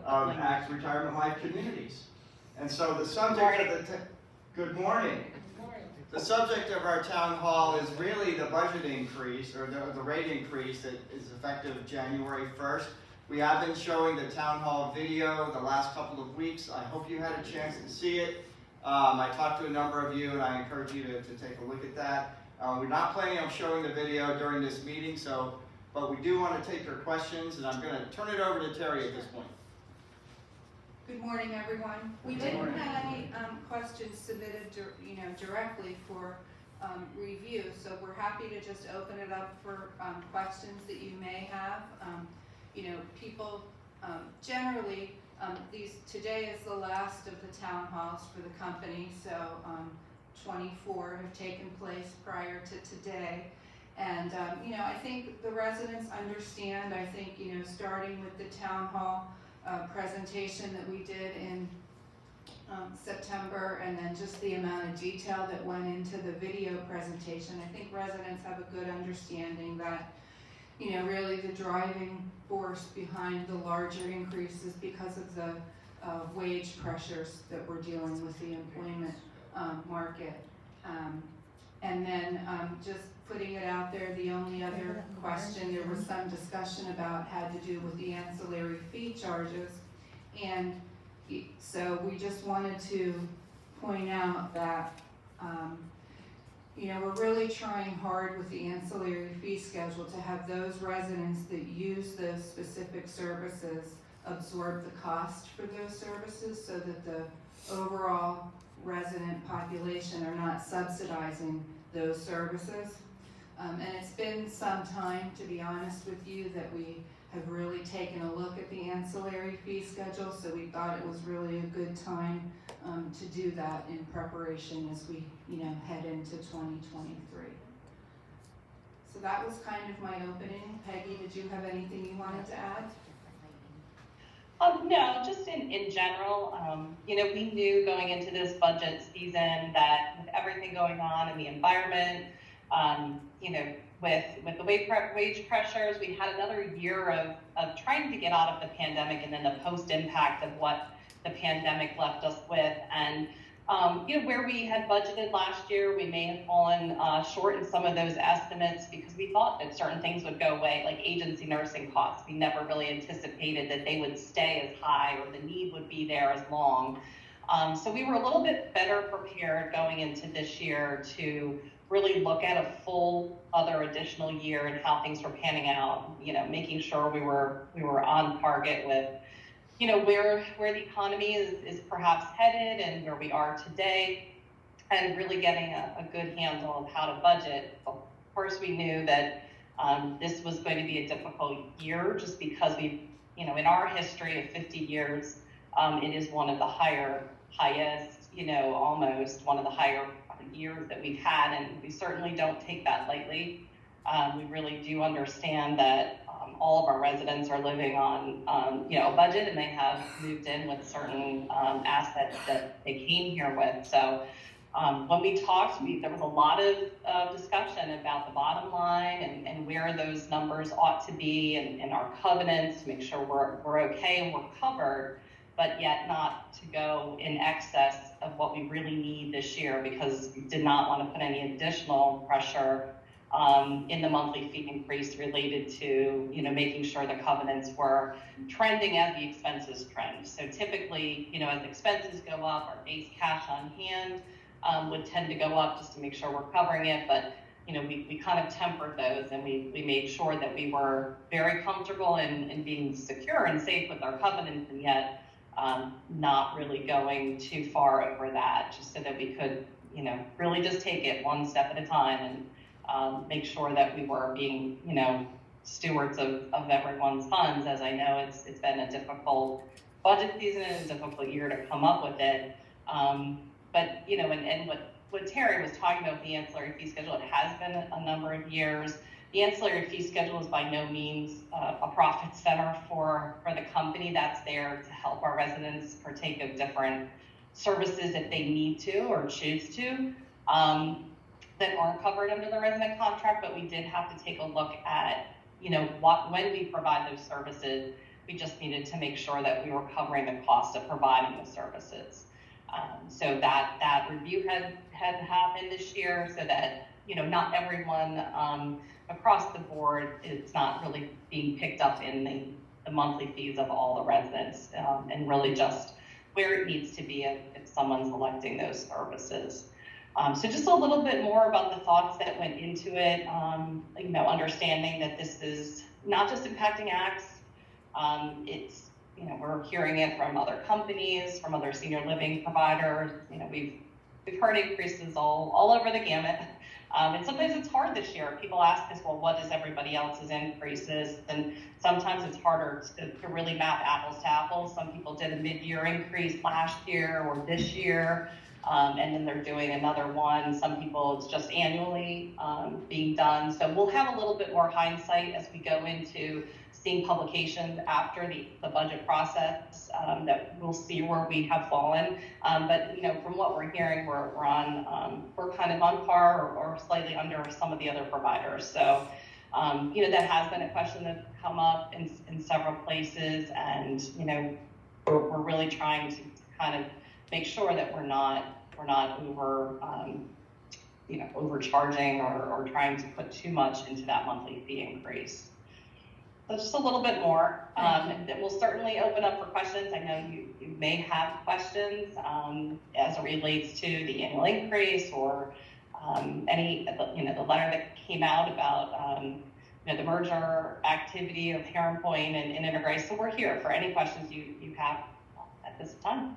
of retirement life communities. And so the subject of the good morning. The subject of our town hall is really the budget increase, or the rate increase that is effective January 1st. We have been showing the town hall video the last couple of weeks. I hope you had a chance to see it. I talked to a number of you, and I encourage you to take a look at that. We're not planning on showing the video during this meeting, but we do want to take your questions, and I'm going to turn it over to Terry at this point. Good morning, everyone. We didn't have any questions submitted, directly for review, so we're happy to just open it up for questions that you may have. People generally, today is the last of the town halls for the company, so 24 have taken place prior to today. And, I think the residents understand. I think, starting with the town hall presentation that we did in September, and then just the amount of detail that went into the video presentation, I think residents have a good understanding that, really the driving force behind the larger increase is because of the wage pressures that we're dealing with the employment market. And then just putting it out there, the only other question there was some discussion about had to do with the ancillary fee charges. And so we just wanted to point out that, we're really trying hard with the ancillary fee schedule to have those residents that use those specific services absorb the cost for those services, so that the overall resident population are not subsidizing those services. And it's been some time, to be honest with you, that we have really taken a look at the ancillary fee schedule, so we thought it was really a good time to do that in preparation as we head into 2023. So that was kind of my opening. Peggy, did you have anything you wanted to add? No, just in general, we knew going into this budget season that with everything going on in the environment, with the wage pressures, we had another year of trying to get out of the pandemic, and then the post-impact of what the pandemic left us with. And where we had budgeted last year, we may have fallen short in some of those estimates because we thought that certain things would go away, like agency nursing costs. We never really anticipated that they would stay as high or the need would be there as long. So we were a little bit better prepared going into this year to really look at a full other additional year and how things were panning out, making sure we were on target with where the economy is perhaps headed and where we are today, and really getting a good handle of how to budget. Of course, we knew that this was going to be a difficult year just because in our history of 50 years, it is one of the highest, almost one of the higher years that we've had, and we certainly don't take that lightly. We really do understand that all of our residents are living on, a budget, and they have moved in with certain assets that they came here with. So when we talked, there was a lot of discussion about the bottom line and where those numbers ought to be, and our covenants to make sure we're okay and we're covered, but yet not to go in excess of what we really need this year, because we did not want to put any additional pressure in the monthly fee increase related to, making sure the covenants were trending as the expenses trend. So typically, as expenses go up, our base cash on hand would tend to go up just to make sure we're covering it. But, we kind of tempered those, and we made sure that we were very comfortable in being secure and safe with our covenants, and yet not really going too far over that, just so that we could, really just take it one step at a time and make sure that we were being, stewards of everyone's funds, as I know it's been a difficult budget season and a difficult year to come up with it. But, and what Terry was talking about, the ancillary fee schedule, it has been a number of years. The ancillary fee schedule is by no means a profit center for the company. That's there to help our residents partake of different services if they need to or choose to, that aren't covered under the resident contract. But we did have to take a look at, when we provide those services, We just needed to make sure that we were covering the cost of providing the services. So that review had happened this year, so that, you know, not everyone across the board, it's not really being picked up in the monthly fees of all the residents, and really just where it needs to be if someone's electing those services. So just a little bit more about the thoughts that went into it, you know, understanding that this is not just impacting ACTS, it's, you know, we're hearing it from other companies, from other senior living providers. You know, we've heard increases all over the gamut. And sometimes it's hard this year. People ask us, well, what is everybody else's increases? And sometimes it's harder to really map apples to apples. Some people did a mid-year increase last year or this year, and then they're doing another one. Some people, it's just annually being done. So we'll have a little bit more hindsight as we go into seeing publications after the budget process, that we'll see where we have fallen. But, you know, from what we're hearing, we're kind of on par or slightly under some of the other providers. So, you know, that has been a question that's come up in several places, and, you know, we're really trying to kind of make sure that we're not over, you know, overcharging or trying to put too much into that monthly fee increase. So just a little bit more. Then we'll certainly open up for questions. I know you may have questions as it relates to the annual increase or any, you know, the letter that came out about you know, the merger activity of Heron Point and Integrace. So we're here for any questions you have at this time.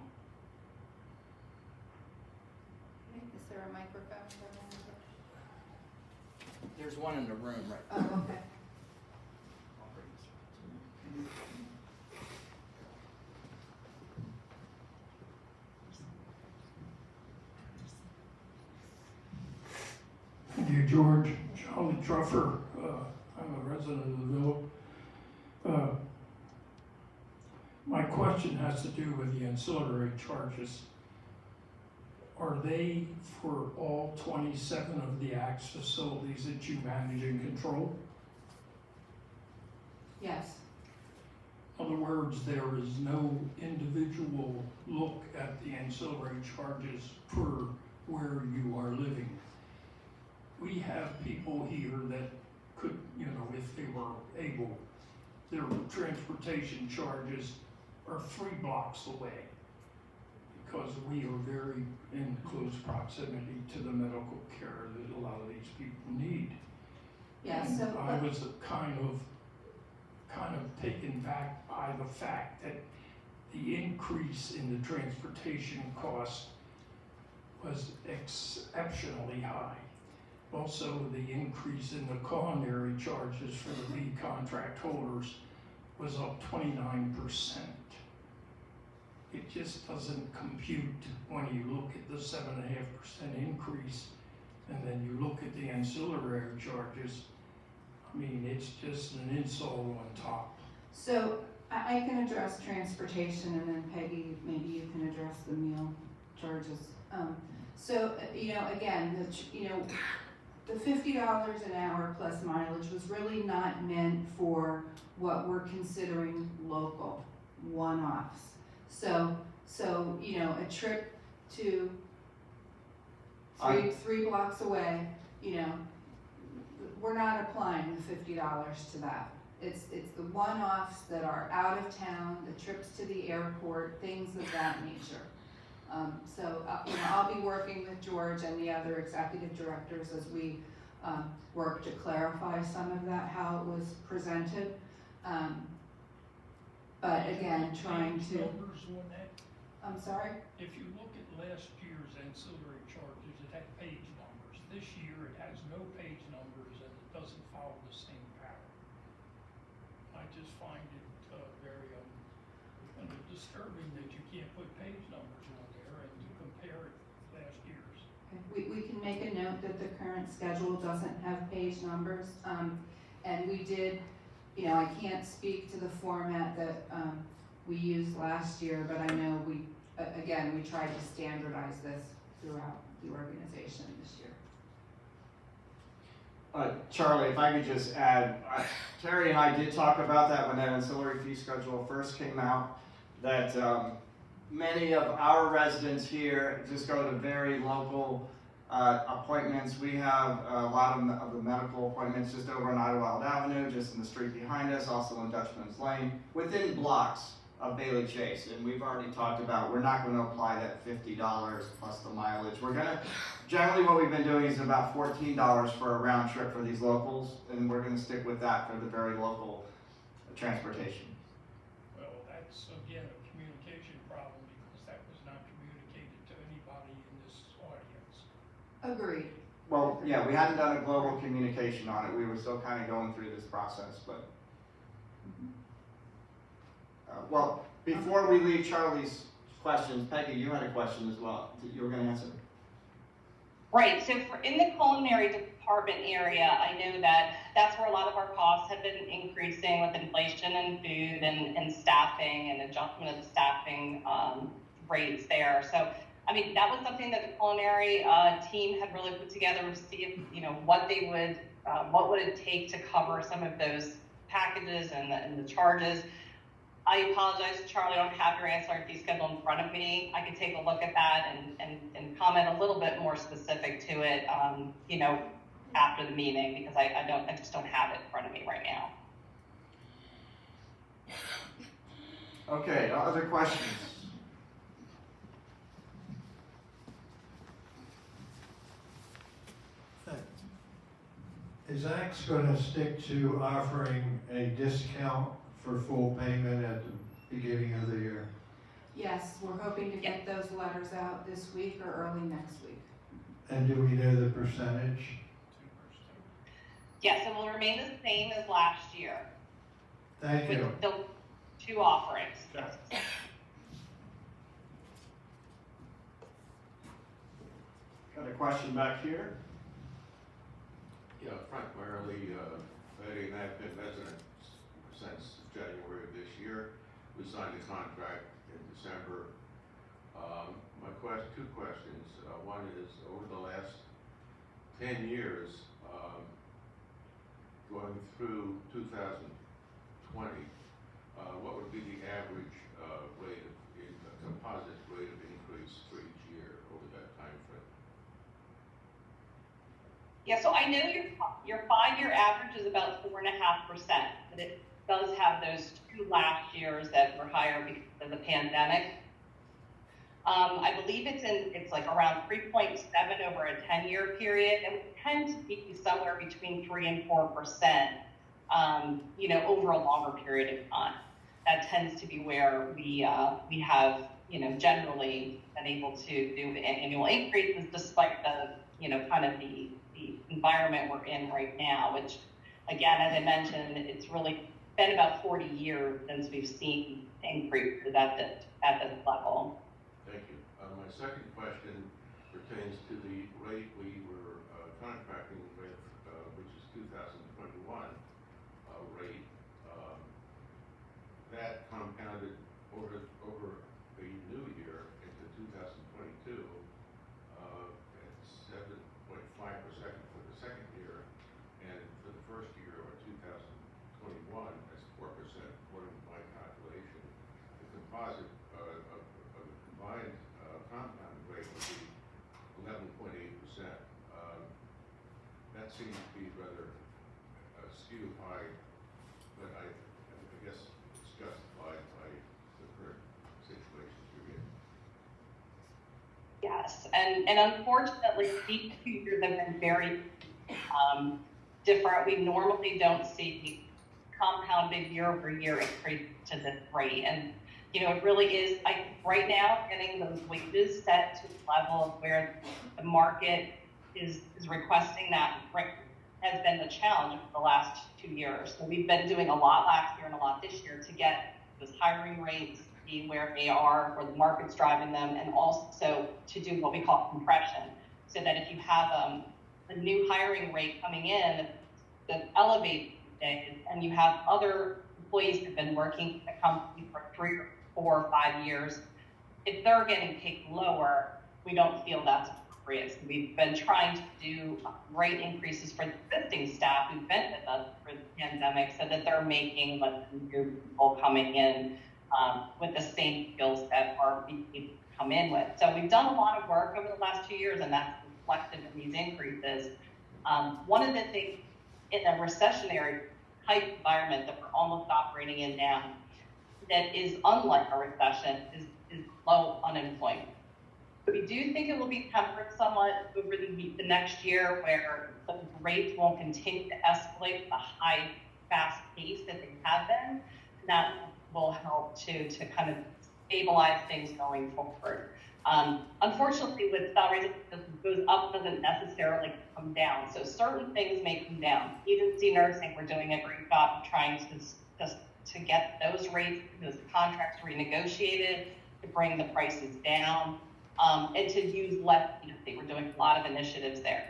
Is there a microphone? There's one in the room right Oh, okay. Thank you, George. Charlie Truffer. I'm a resident of the villa. My question has to do with the ancillary charges. Are they for all 27 of the ACTS facilities that you manage and control? Yes. In other words, there is no individual look at the ancillary charges per where you are living. We have people here that could, you know, if they were able, their transportation charges are 3 blocks away because we are very in close proximity to the medical care that a lot of these people need. Yes. And So I was kind of taken back by the fact that the increase in the transportation cost was exceptionally high. Also, the increase in the culinary charges for the lead contract holders was up 29%. It just doesn't compute when you look at the 7.5% increase and then you look at the ancillary charges. I mean, it's just an insult on top. So I can address transportation, and then Peggy, maybe you can address the meal charges. So, you know, again, the $50 an hour plus mileage was really not meant for what we're considering local one-offs. So you know, a trip to three blocks away, you know, we're not applying the $50 to that. It's the one-offs that are out of town, the trips to the airport, things of that nature. You know, I'll be working with George and the other executive directors as we work to clarify some of that, how it was presented. But again, trying to. Numbers on that? I'm sorry? If you look at last year's ancillary charges, it had page numbers. This year it has no page numbers and it doesn't follow the same pattern. I just find it very disturbing that you can't put page numbers on there and to compare it to last year's. We can make a note that the current schedule doesn't have page numbers. And we did, you know, I can't speak to the format that we used last year, but I know we tried to standardize this throughout the organization this year. Charlie, if I could just add, Terry and I did talk about that when that ancillary fee schedule first came out, that many of our residents here just go to very local appointments. We have a lot of the medical appointments just over on Idlewild Avenue, just in the street behind us, also in Dutchman's Lane, within blocks of Bailey Chase. And we've already talked about, we're not going to apply that $50 plus the mileage. We're going to, generally what we've been doing is about $14 for a round trip for these locals, and we're going to stick with that for the very local transportation. Well, that's again a communication problem because that was not communicated to anybody in this audience. Agreed. Well, yeah, we hadn't done a global communication on it. We were still kind of going through this process, but. Well, before we leave Charlie's questions, Peggy, you had a question as well that you were going to answer. Right, so in the culinary department area, I know that that's where a lot of our costs have been increasing with inflation and food and staffing and adjustment of the staffing rates there. So, I mean, that was something that the culinary team had really put together to see if, you know, what would it take to cover some of those packages and the charges. I apologize, Charlie, I don't have your ancillary fee schedule in front of me. I can take a look at that and comment a little bit more specific to it, you know, after the meeting, because I just don't have it in front of me right now. Okay, other questions? Is Axe going to stick to offering a discount for full payment at the beginning of the year? Yes, we're hoping to get those letters out this week or early next week. And do we know the percentage? 2%. Yes, it will remain the same as last year. Thank you. With the 2 offerings. Okay. Got a question back here? Yeah, Frank Marley, Betty and I have been residents since January of this year. We signed a contract in December. Two questions. One is, over the last 10 years, going through 2020, what would be the average composite rate of increase for each year over that time frame? Yeah, so I know your 5-year average is about 4.5%, but it does have those 2 last years that were higher because of the pandemic. I believe it's like around 3.7 over a 10-year period, and we tend to be somewhere between 3 and 4%, you know, over a longer period of time. That tends to be where we have, you know, generally been able to do annual increases despite the, you know, kind of the environment we're in right now, which, again, as I mentioned, it's really been about 40 years since we've seen increases at this level. Thank you. My second question pertains to the rate we were contracting with, which is 2021 rate. That compounded over a new year into 2022 at 7.5% for the second year, and for the first year of 2021 that's 4%, according to my calculation. The composite of the combined compound rate would be 11.8%. That seems to be rather skewed high, but I guess it's justified by the current situation you're in. Yes, and unfortunately, these 2 years have been very different. We normally don't see compounded year-over-year increase to this rate, and you know, it really is. Right now, getting those wages set to the level of where the market is requesting that rate has been the challenge for the last 2 years. So we've been doing a lot last year and a lot this year to get those hiring rates be where they are, where the market's driving them, and also to do what we call compression, so that if you have a new hiring rate coming in that elevates days, and you have other employees who've been working at the company for 3 or 4 or 5 years, if they're getting paid lower, we don't feel that's appropriate. So we've been trying to do rate increases for the existing staff who've been with us for the pandemic so that they're making what the new people coming in with the same skills that our people come in with. So we've done a lot of work over the last 2 years, and that's reflected in these increases. One of the things in a recessionary type environment that we're almost operating in now that is unlike a recession is low unemployment. We do think it will be tempered somewhat over the next year, where the rates won't continue to escalate at a high, fast pace that they have been. That will help to kind of stabilize things going forward. Unfortunately, with salaries, it goes up doesn't necessarily come down. So certain things may come down. Agency nursing, we're doing a great job of trying to get those rates, those contracts renegotiated, to bring the prices down, and to use less. We're doing a lot of initiatives there.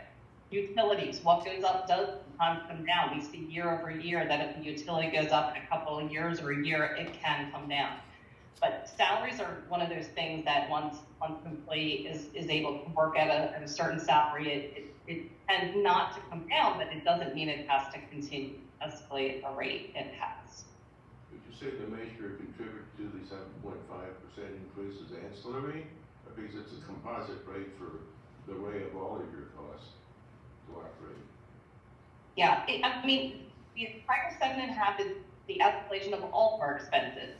Utilities, what goes up does sometimes come down. We see year over year that if the utility goes up in a couple of years or a year, it can come down. But salaries are one of those things that once an employee is able to work at a certain salary, it tends not to come down, but it doesn't mean it has to continue to escalate at the rate it has. Would you say the major contributor to the 7.5% increase is ancillary? Because it's a composite rate for the array of all of your costs to operate. Yeah, the prior 7.5 is the escalation of all of our expenses,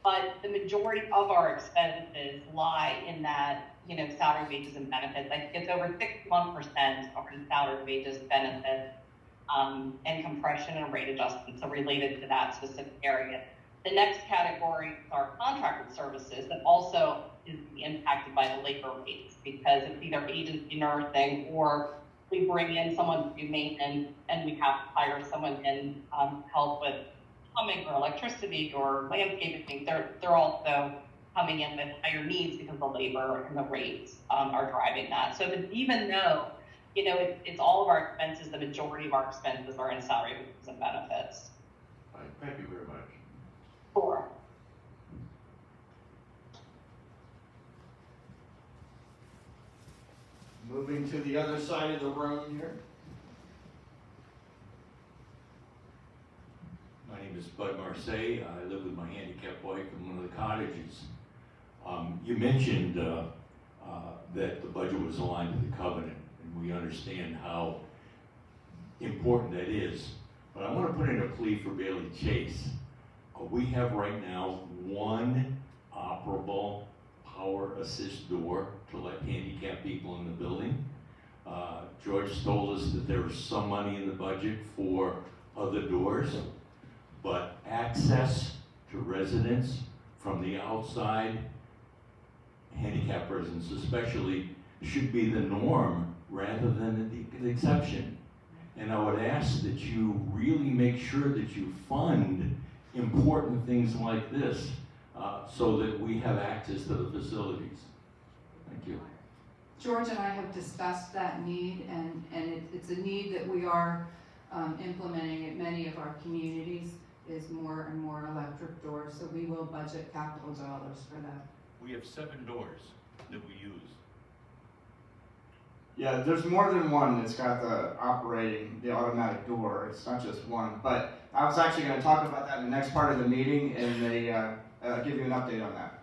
but the majority of our expenses lie in that, salary, wages, and benefits. I think it's over 61% of our salary, wages, benefits, and compression and rate adjustments are related to that specific area. The next category are contracted services that also is impacted by the labor rates, because it's either agency nursing or we bring in someone to do maintenance and we have to hire someone in help with plumbing or electricity or landscaping. They're also coming in with higher needs because the labor and the rates are driving that. So that even though it's all of our expenses, the majority of our expenses are in salary, wages, and benefits. All right, thank you very much. Sure. Moving to the other side of the room here. My name is Bud Marseille. I live with my handicapped wife in one of the cottages. You mentioned that the budget was aligned with the covenant, and we understand how important that is. But I want to put in a plea for Bailey Chase. We have right now one operable power assist door to let handicapped people in the building. George told us that there was some money in the budget for other doors, but access to residents from the outside, handicapped residents especially, should be the norm rather than the exception. And I would ask that you really make sure that you fund important things like this so that we have access to the facilities. Thank you. George and I have discussed that need, and it's a need that we are implementing at many of our communities, is more and more electric doors, so we will budget capital dollars for that. We have 7 doors that we use. Yeah, there's more than one that's got the automatic door. It's not just one. But I was actually going to talk about that in the next part of the meeting, and they give you an update on that.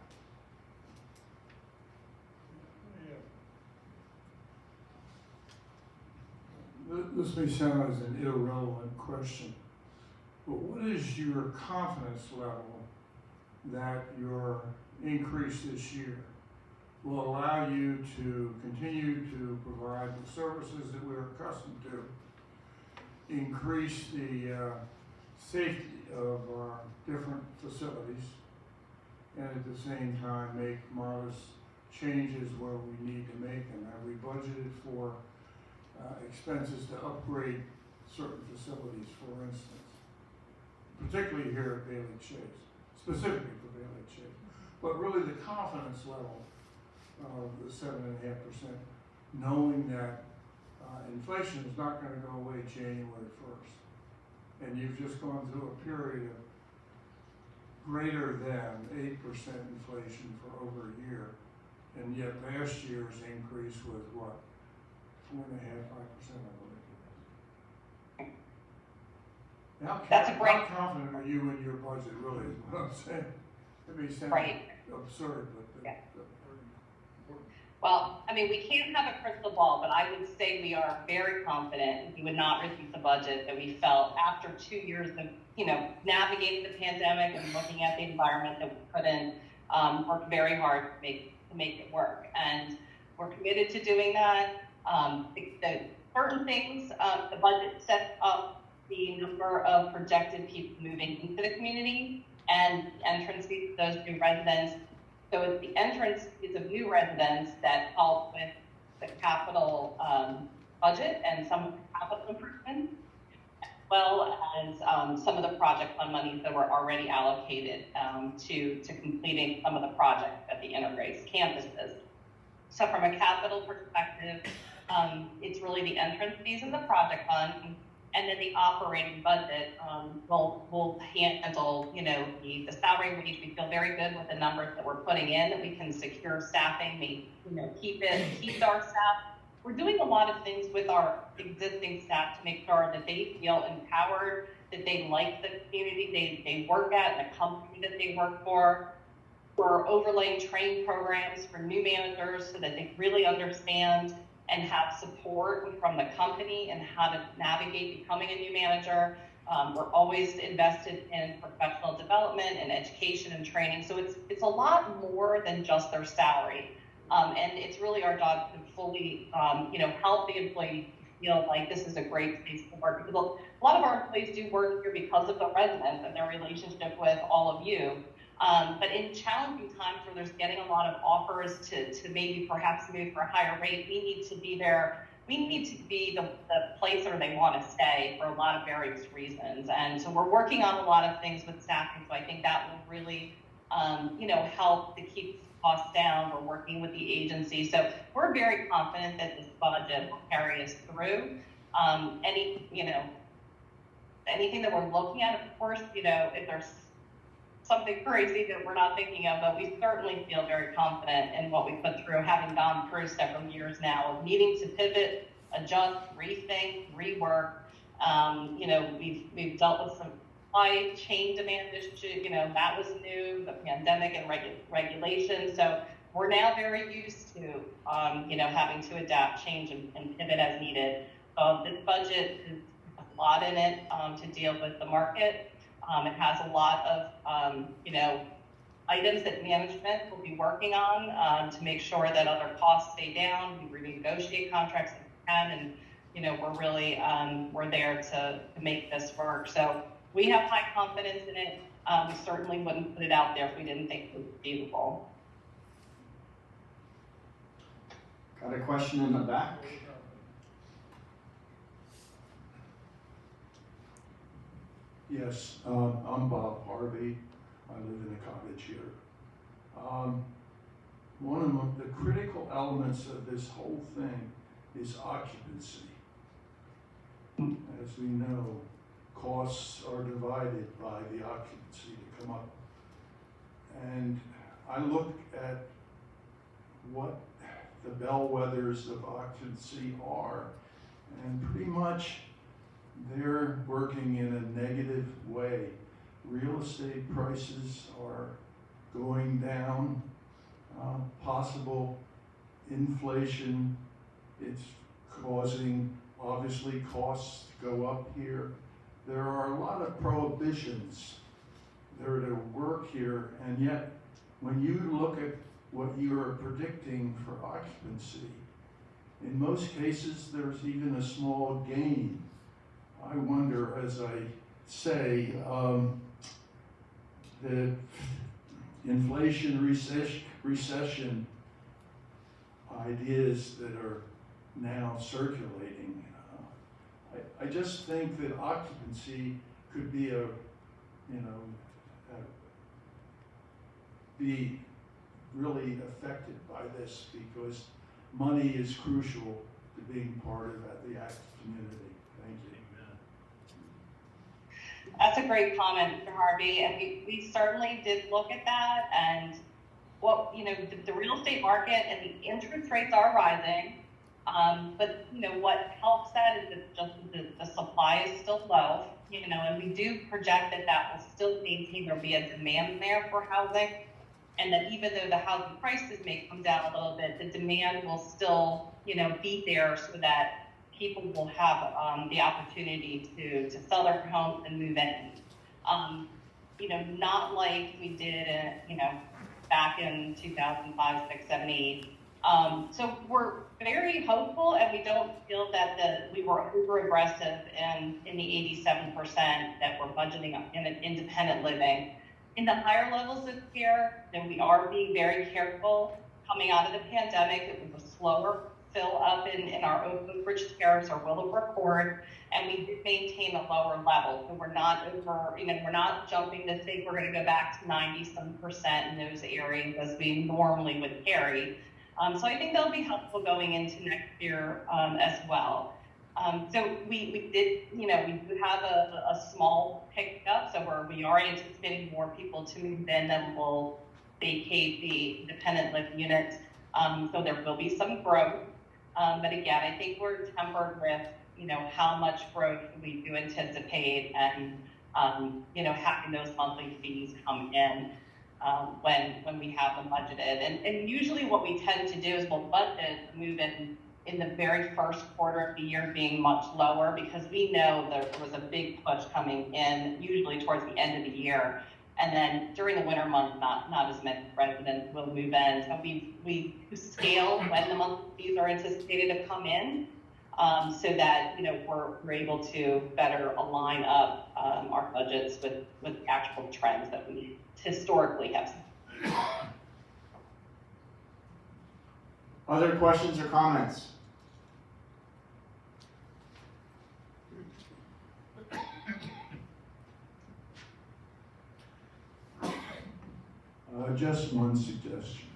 This may sound as an irrelevant question, but what is your confidence level that your increase this year will allow you to continue to provide the services that we're accustomed to, increase the safety of our different facilities, and at the same time make modest changes where we need to make them? Have we budgeted for expenses to upgrade certain facilities, for instance, particularly here at Bailey Chase, specifically for Bailey Chase, but really the confidence level of the 7.5%, knowing that inflation is not going to go away January 1st, and you've just gone through a period of greater than 8% inflation for over a year, and yet last year's increase was what? 4.5%, I believe. How That's a great- how confident are you in your budget, really, is what I'm saying? It may sound Right. absurd, but Yeah. that's very important. Well, I mean, we can't have a crystal ball, but I would say we are very confident we would not reduce the budget that we felt after 2 years of, navigating the pandemic and looking at the environment that we couldn't work very hard to make it work. And we're committed to doing that. The certain things, the budget sets up the number of projected people moving into the community and entrance fees to those new residents. So it's the entrance fees of new residents that help with the capital budget and some of the capital improvements, as well as some of the project fund monies that were already allocated to completing some of the projects at the Intergrace campuses. So from a capital perspective, it's really the entrance fees and the project fund, and then the operating budget will handle, the salary wage. We feel very good with the numbers that we're putting in, that we can secure staffing, we, keep our staff. We're doing a lot of things with our existing staff to make sure that they feel empowered, that they like the community they work at, and the company that they work for. We're overlaying training programs for new managers so that they really understand and have support from the company and how to navigate becoming a new manager. We're always invested in professional development and education and training. So it's a lot more than just their salary. And it's really our job to fully, help the employee feel like this is a great place to work. Because a lot of our employees do work here because of the residents and their relationship with all of you. But in challenging times where there's getting a lot of offers to maybe perhaps move for a higher rate, we need to be there. We need to be the place where they want to stay for a lot of various reasons. And so we're working on a lot of things with staffing. So I think that will really, help to keep costs down. We're working with the agency. So we're very confident that this budget will carry us through. Anything that we're looking at, of course, if there's something crazy that we're not thinking of, but we certainly feel very confident in what we put through, having gone through several years now of needing to pivot, adjust, rethink, rework. We've dealt with some supply chain demand issues, that was new, the pandemic and regulation. So we're now very used to, having to adapt, change, and pivot as needed. This budget has a lot in it to deal with the market. It has a lot of, items that management will be working on to make sure that other costs stay down. We renegotiate contracts if we can, and, we're really, we're there to make this work. So we have high confidence in it. We certainly wouldn't put it out there if we didn't think it was feasible. Got a question in the back? Yes, I'm Bob Harvey. I live in a cottage here. One of the critical elements of this whole thing is occupancy. As we know, costs are divided by the occupancy to come up. And I look at what the bellwethers of occupancy are, and pretty much they're working in a negative way. Real estate prices are going down, possible inflation. It's causing, obviously, costs to go up here. There are a lot of prohibitions that are to work here, and yet when you look at what you are predicting for occupancy, in most cases there's even a small gain. I wonder, as I say, the inflation recession ideas that are now circulating, I just think that occupancy could be be really affected by this, because money is crucial to being part of the active community. Thank you. That's a great comment, Mr. Harvey, and we certainly did look at that, and the real estate market and the interest rates are rising. But what helps that is that just the supply is still low, and we do project that will still maintain there'll be a demand there for housing, and that even though the housing prices may come down a little bit, the demand will still, be there so that people will have the opportunity to sell their homes and move in. Not like we did, back in 2005, 6, 7, 8. So we're very hopeful, and we don't feel that we were over aggressive in the 87% that we're budgeting in independent living. In the higher levels of care, then we are being very careful. Coming out of the pandemic, it was a slower fill up in our Oak Ridge Terrace or Willowbrook Court, and we did maintain a lower level. So we're not we're not jumping to think we're going to go back to 90% in those areas as we normally would carry. So I think that'll be helpful going into next year as well. So we did, we do have a small pickup, so we are anticipating more people to move in than will vacate the independent living units. So there will be some growth. But again, I think we're tempered with, how much growth we do anticipate, and, having those monthly fees come in when we have them budgeted. And usually what we tend to do is we'll budget move in the very first quarter of the year being much lower, because we know there was a big push coming in, usually towards the end of the year. And then during the winter months, not as many residents will move in. So we scale when the monthly fees are anticipated to come in, so that we're able to better align up our budgets with the actual trends that we historically have seen. Other questions or comments? Just one suggestion.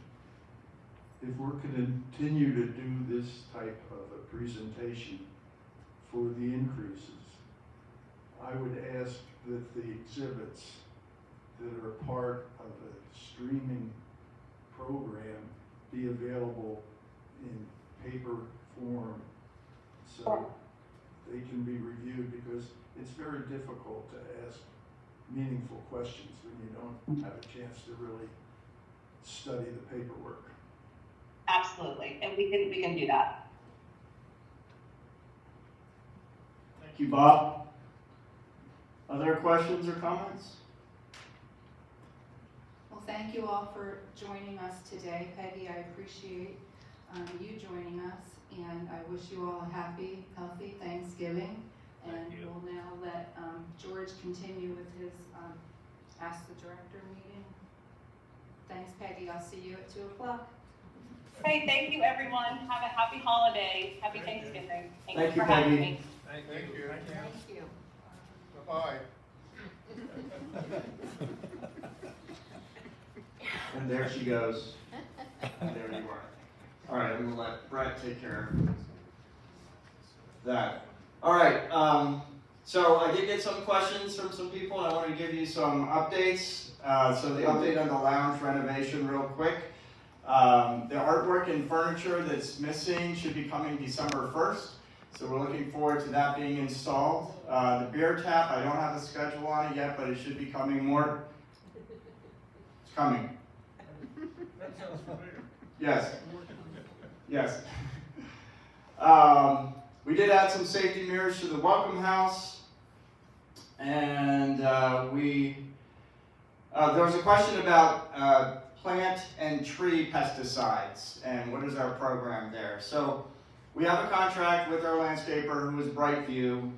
If we're going to continue to do this type of a presentation for the increases, I would ask that the exhibits that are part of a streaming program be available in paper form so they can be reviewed, because it's very difficult to ask meaningful questions when you don't have a chance to really study the paperwork. Absolutely, and we can do that. Thank you, Bob. Other questions or comments? Well, thank you all for joining us today. Peggy, I appreciate you joining us, and I wish you all a happy, healthy Thanksgiving. And we'll now let George continue with his Ask the Director meeting. Thanks, Peggy. I'll see you at 2 o'clock. Hey, thank you, everyone. Have a happy holiday. Happy Thanksgiving. Thank you, for having Peggy. me. Thank you. Thank you. Bye-bye. And there she goes. And there you are. All right, I'm gonna let Brett take care of that. All right, so I did get some questions from some people, and I want to give you some updates. So the update on the lounge renovation real quick. The artwork and furniture that's missing should be coming December 1st. So we're looking forward to that being installed. The beer tap, I don't have a schedule on it yet, but it should be coming more. It's coming. That sounds familiar. Yes. Yes. We did add some safety mirrors to the welcome house, and there was a question about plant and tree pesticides and what is our program there. So we have a contract with our landscaper, who is Brightview.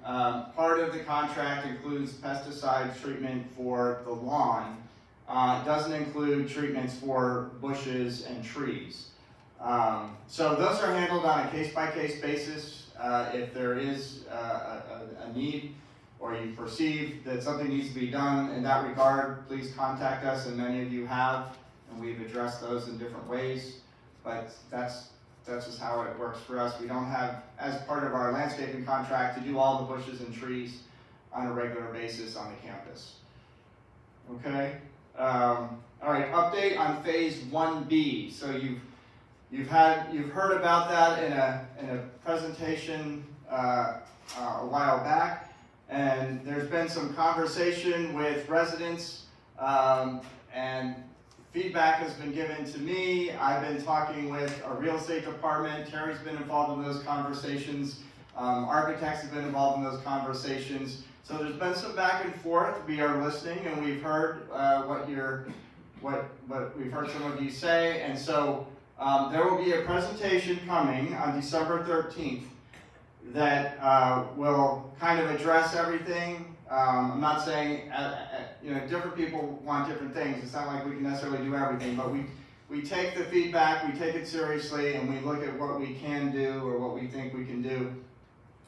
Part of the contract includes pesticide treatment for the lawn. It doesn't include treatments for bushes and trees. So those are handled on a case-by-case basis. If there is a need, or you perceive that something needs to be done in that regard, please contact us, and many of you have, and we've addressed those in different ways. But that's just how it works for us. We don't have, as part of our landscaping contract, to do all the bushes and trees on a regular basis on the campus. Okay? All right, update on phase 1B. So You've heard about that in a presentation a while back, and there's been some conversation with residents, and feedback has been given to me. I've been talking with our real estate department. Terry's been involved in those conversations. Architects have been involved in those conversations. So there's been some back and forth. We are listening, and we've heard what we've heard some of you say, and so there will be a presentation coming on December 13th that will kind of address everything. I'm not saying, different people want different things. It's not like we can necessarily do everything, but we take the feedback, we take it seriously, and we look at what we can do or what we think we can do.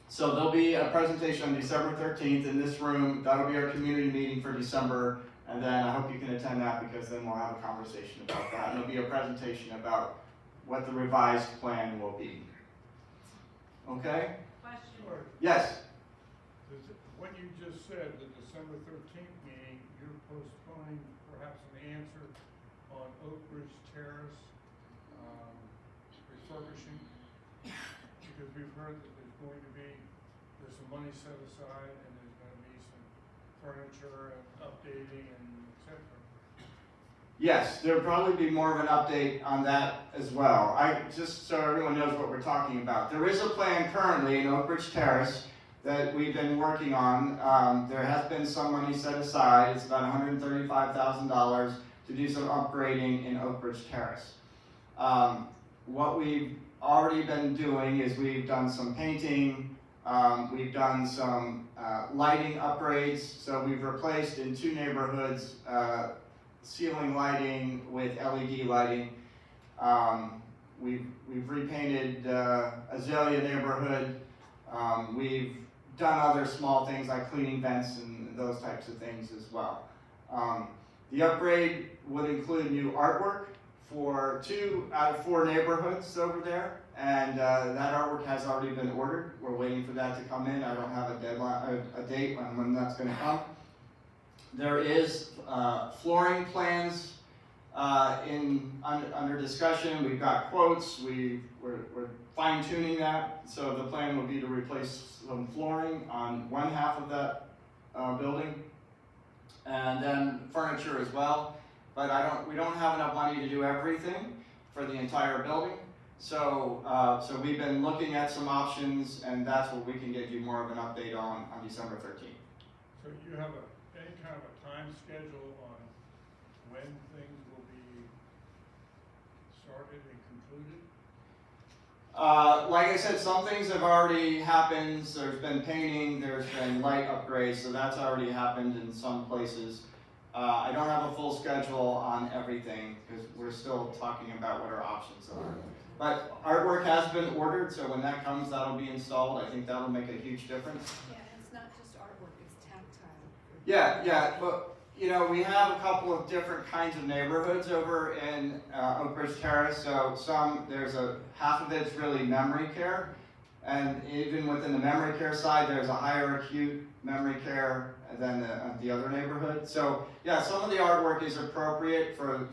So there'll be a presentation on December 13th in this room. That'll be our community meeting for December, and then I hope you can attend that, because then we'll have a conversation about that. And there'll be a presentation about what the revised plan will be. Okay? Question. Yes? What you just said, the December 13th meeting, you're postponing perhaps an answer on Oak Ridge Terrace refurbishing? Because we've heard that there's some money set aside, and there's going to be some furniture and updating and et cetera. Yes, there'll probably be more of an update on that as well. Just so everyone knows what we're talking about. There is a plan currently in Oak Ridge Terrace that we've been working on. There has been some money set aside. It's about $135,000 to do some upgrading in Oak Ridge Terrace. What we've already been doing is we've done some painting, we've done some lighting upgrades. So we've replaced in 2 neighborhoods ceiling lighting with LED lighting. We've repainted Azalea neighborhood. We've done other small things like cleaning vents and those types of things as well. The upgrade would include new artwork for 2 out of 4 neighborhoods over there, and that artwork has already been ordered. We're waiting for that to come in. I don't have a deadline, a date on when that's going to come. There is flooring plans under discussion. We've got quotes. We're fine-tuning that. So the plan would be to replace some flooring on one half of that building, and then furniture as well. But we don't have enough money to do everything for the entire building. So we've been looking at some options, and that's what we can get you more of an update on December 13th. So you have any kind of a time schedule on when things will be started and concluded? Like I said, some things have already happened. There's been painting, there's been light upgrades, so that's already happened in some places. I don't have a full schedule on everything because we're still talking about what our options are. But artwork has been ordered, so when that comes, that'll be installed. I think that'll make a huge difference. Yeah, it's not just artwork, it's tactile. Yeah, but we have a couple of different kinds of neighborhoods over in Oak Ridge Terrace. So there's half of it's really memory care, and even within the memory care side, there's a higher acute memory care than the other neighborhood. So yeah, some of the artwork is appropriate for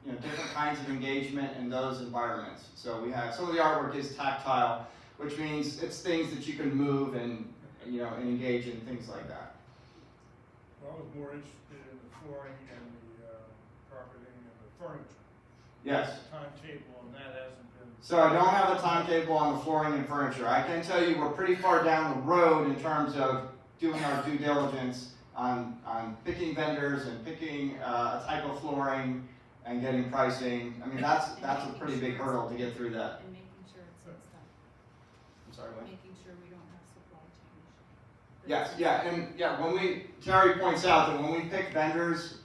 different kinds of engagement in those environments. So we have some of the artwork is tactile, which means it's things that you can move and engage in, things like that. Well, I was more interested in the flooring and the carpeting and the furniture. Yes. The timetable on that hasn't been. So I don't have a timetable on the flooring and furniture. I can tell you we're pretty far down the road in terms of doing our due diligence on picking vendors and picking a type of flooring and getting pricing. I mean, that's a pretty big hurdle to get through that. And making sure it's in stock, I'm sorry, what? making sure we don't have supply chain issues. Yes, when Terry points out that when we pick vendors,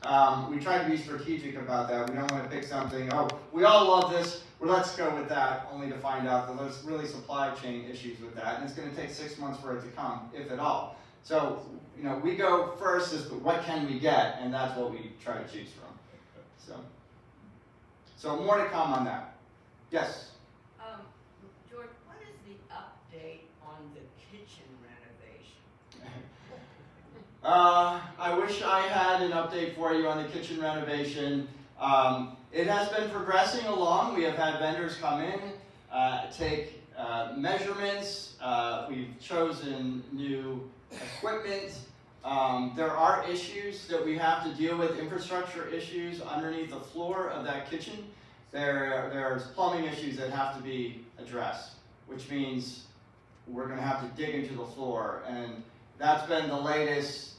we try to be strategic about that. We don't want to pick something, we all love this, well, let's go with that, only to find out that there's really supply chain issues with that, and it's going to take 6 months for it to come, if at all. So, we go first as to what can we get, and that's what we try to choose from. So more to come on that. Yes? George, what is the update on the kitchen renovation? I wish I had an update for you on the kitchen renovation. It has been progressing along. We have had vendors come in, take measurements. We've chosen new equipment. There are issues that we have to deal with, infrastructure issues underneath the floor of that kitchen. There's plumbing issues that have to be addressed, which means we're going to have to dig into the floor, and that's been the latest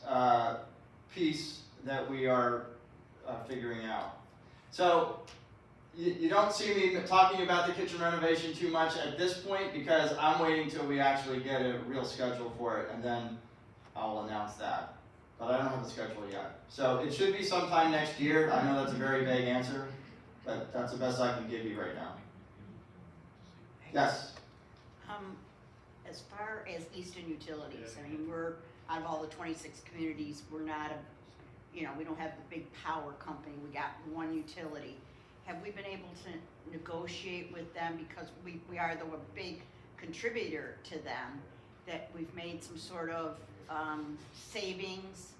piece that we are figuring out. So you don't see me talking about the kitchen renovation too much at this point because I'm waiting till we actually get a real schedule for it, and then I'll announce that. But I don't have the schedule yet. So it should be sometime next year. I know that's a very vague answer, but that's the best I can give you right now. Yes? As far as Eastern Utilities, I mean, we're, out of all the 26 communities, we're not we don't have the big power company, we got one utility. Have we been able to negotiate with them, because we are the big contributor to them, that we've made some sort of savings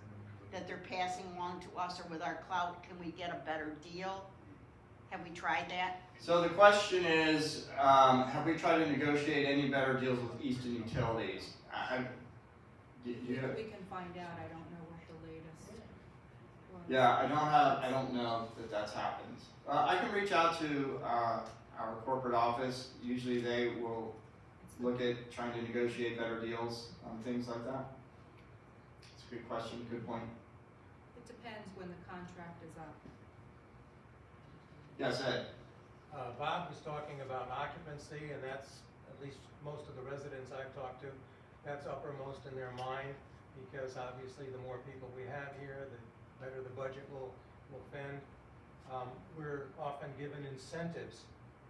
that they're passing along to us, or with our cloud, can we get a better deal? Have we tried that? So the question is, have we tried to negotiate any better deals with Eastern Utilities? We can find out, I don't know what the latest was. Yeah, I don't know that that's happened. I can reach out to our corporate office. Usually they will look at trying to negotiate better deals on things like that. It's a good question, good point. It depends when the contract is up. Yes, Ed? Bob was talking about occupancy, and that's, at least most of the residents I've talked to, that's uppermost in their mind, because obviously the more people we have here, the better the budget will fend. We're often given incentives,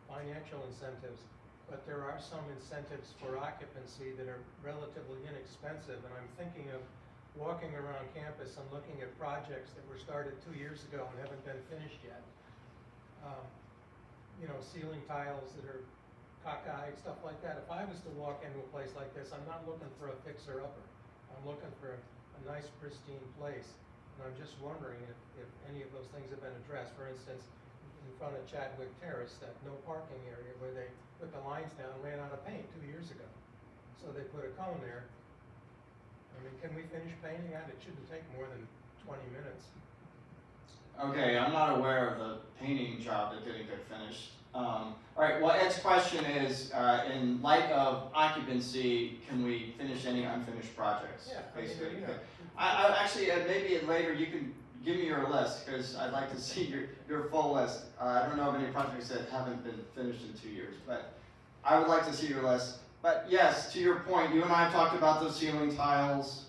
financial incentives, but there are some incentives for occupancy that are relatively inexpensive, and I'm thinking of walking around campus and looking at projects that were started 2 years ago and haven't been finished yet. Ceiling tiles that are cockeyed, stuff like that. If I was to walk into a place like this, I'm not looking for a fixer-upper. I'm looking for a nice, pristine place. And I'm just wondering if any of those things have been addressed. For instance, in front of Chadwick Terrace, that no parking area where they put the lines down, ran out of paint 2 years ago. So they put a cone there. I mean, can we finish painting that? It shouldn't take more than 20 minutes. Okay, I'm not aware of the painting job that didn't get finished. All right, well, Ed's question is, in light of occupancy, can we finish any unfinished projects? Yeah, Basically. I actually, Ed, maybe later you can give me your list, because I'd like to see your full list. I don't know of any projects that haven't been finished in 2 years, but I would like to see your list. But yes, to your point, you and I have talked about those ceiling tiles.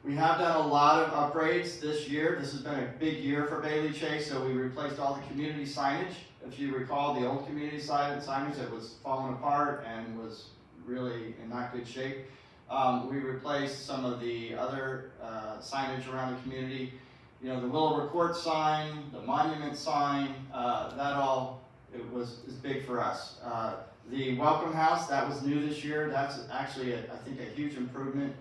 We have done a lot of upgrades this year. This has been a big year for Bailey Chase, so we replaced all the community signage. If you recall, the old community signage that was falling apart and was really in not good shape. We replaced some of the other signage around the community. The Willowbrook Court sign, the monument sign, that all is big for us. The Welcome House, that was new this year. That's actually, I think, a huge improvement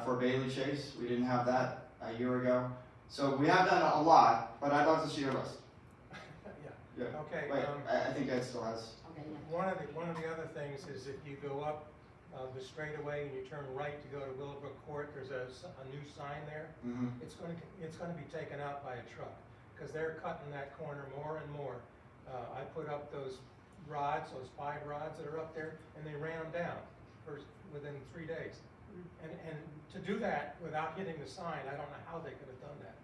for Bailey Chase. We didn't have that a year ago. So we have done a lot, but I'd love to see your list. Yeah. Okay. Wait, I think Ed still has. Okay, yeah. One of the other things is if you go up the straightaway and you turn right to go to Willowbrook Court, there's a new sign there. Mm-hmm. It's going to be taken out by a truck, because they're cutting that corner more and more. I put up those rods, those 5 rods that are up there, and they ran them down within 3 days. And to do that without hitting the sign, I don't know how they could have done that.